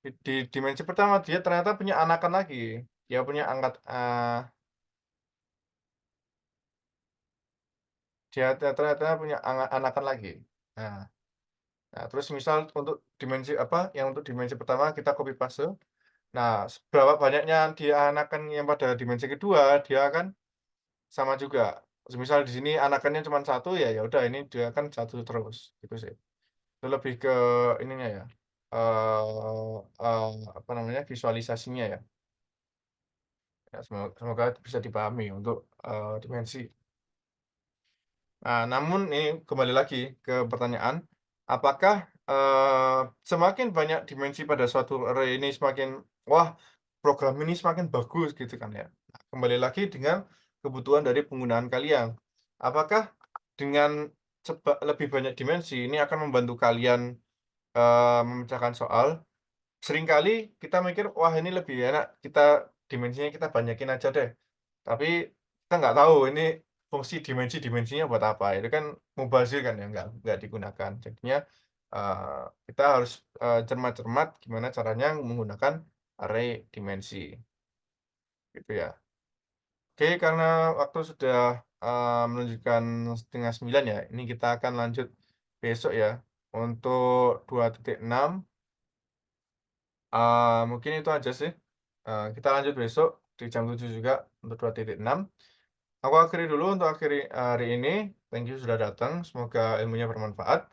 Speaker 1: Di dimensi pertama dia ternyata punya anakan lagi. Dia punya dia ternyata punya anakan lagi. Nah nah terus misal untuk dimensi apa, yang untuk dimensi pertama kita copy paste. Nah, seberapa banyaknya dia anakan yang pada dimensi kedua, dia akan sama juga. Semisal di sini anakannya cuma satu, ya ya udah ini dia kan satu terus, gitu sih. Itu lebih ke ininya ya, eee eee, apa namanya, visualisasinya ya. Ya semoga bisa dipahami untuk, dimensi. Nah, namun ini kembali lagi ke pertanyaan, apakah, semakin banyak dimensi pada suatu array ini semakin, "Wah, program ini semakin bagus," gitu kan ya. Nah, kembali lagi dengan kebutuhan dari penggunaan kalian. Apakah dengan lebih banyak dimensi ini akan membantu kalian, memecahkan soal? Seringkali kita mikir, "Wah, ini lebih enak kita dimensinya kita banyakin aja deh." Tapi kita nggak tahu ini fungsi dimensinya buat apa, itu kan mubazir kan ya, nggak digunakan. Jadinya, kita harus, cermat-cermat gimana caranya menggunakan array dimensi, gitu ya. Oke, karena waktu sudah, menunjukkan 8:30 ya, ini kita akan lanjut besok ya. Untuk 2.6, mungkin itu aja sih, kita lanjut besok di jam 7 juga untuk 2.6. Aku akhiri dulu untuk akhiri hari ini. Thank you sudah datang, semoga ilmunya bermanfaat.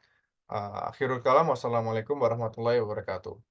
Speaker 1: Akhirul kalam, wassalamualaikum warahmatullahi wabarakatuh.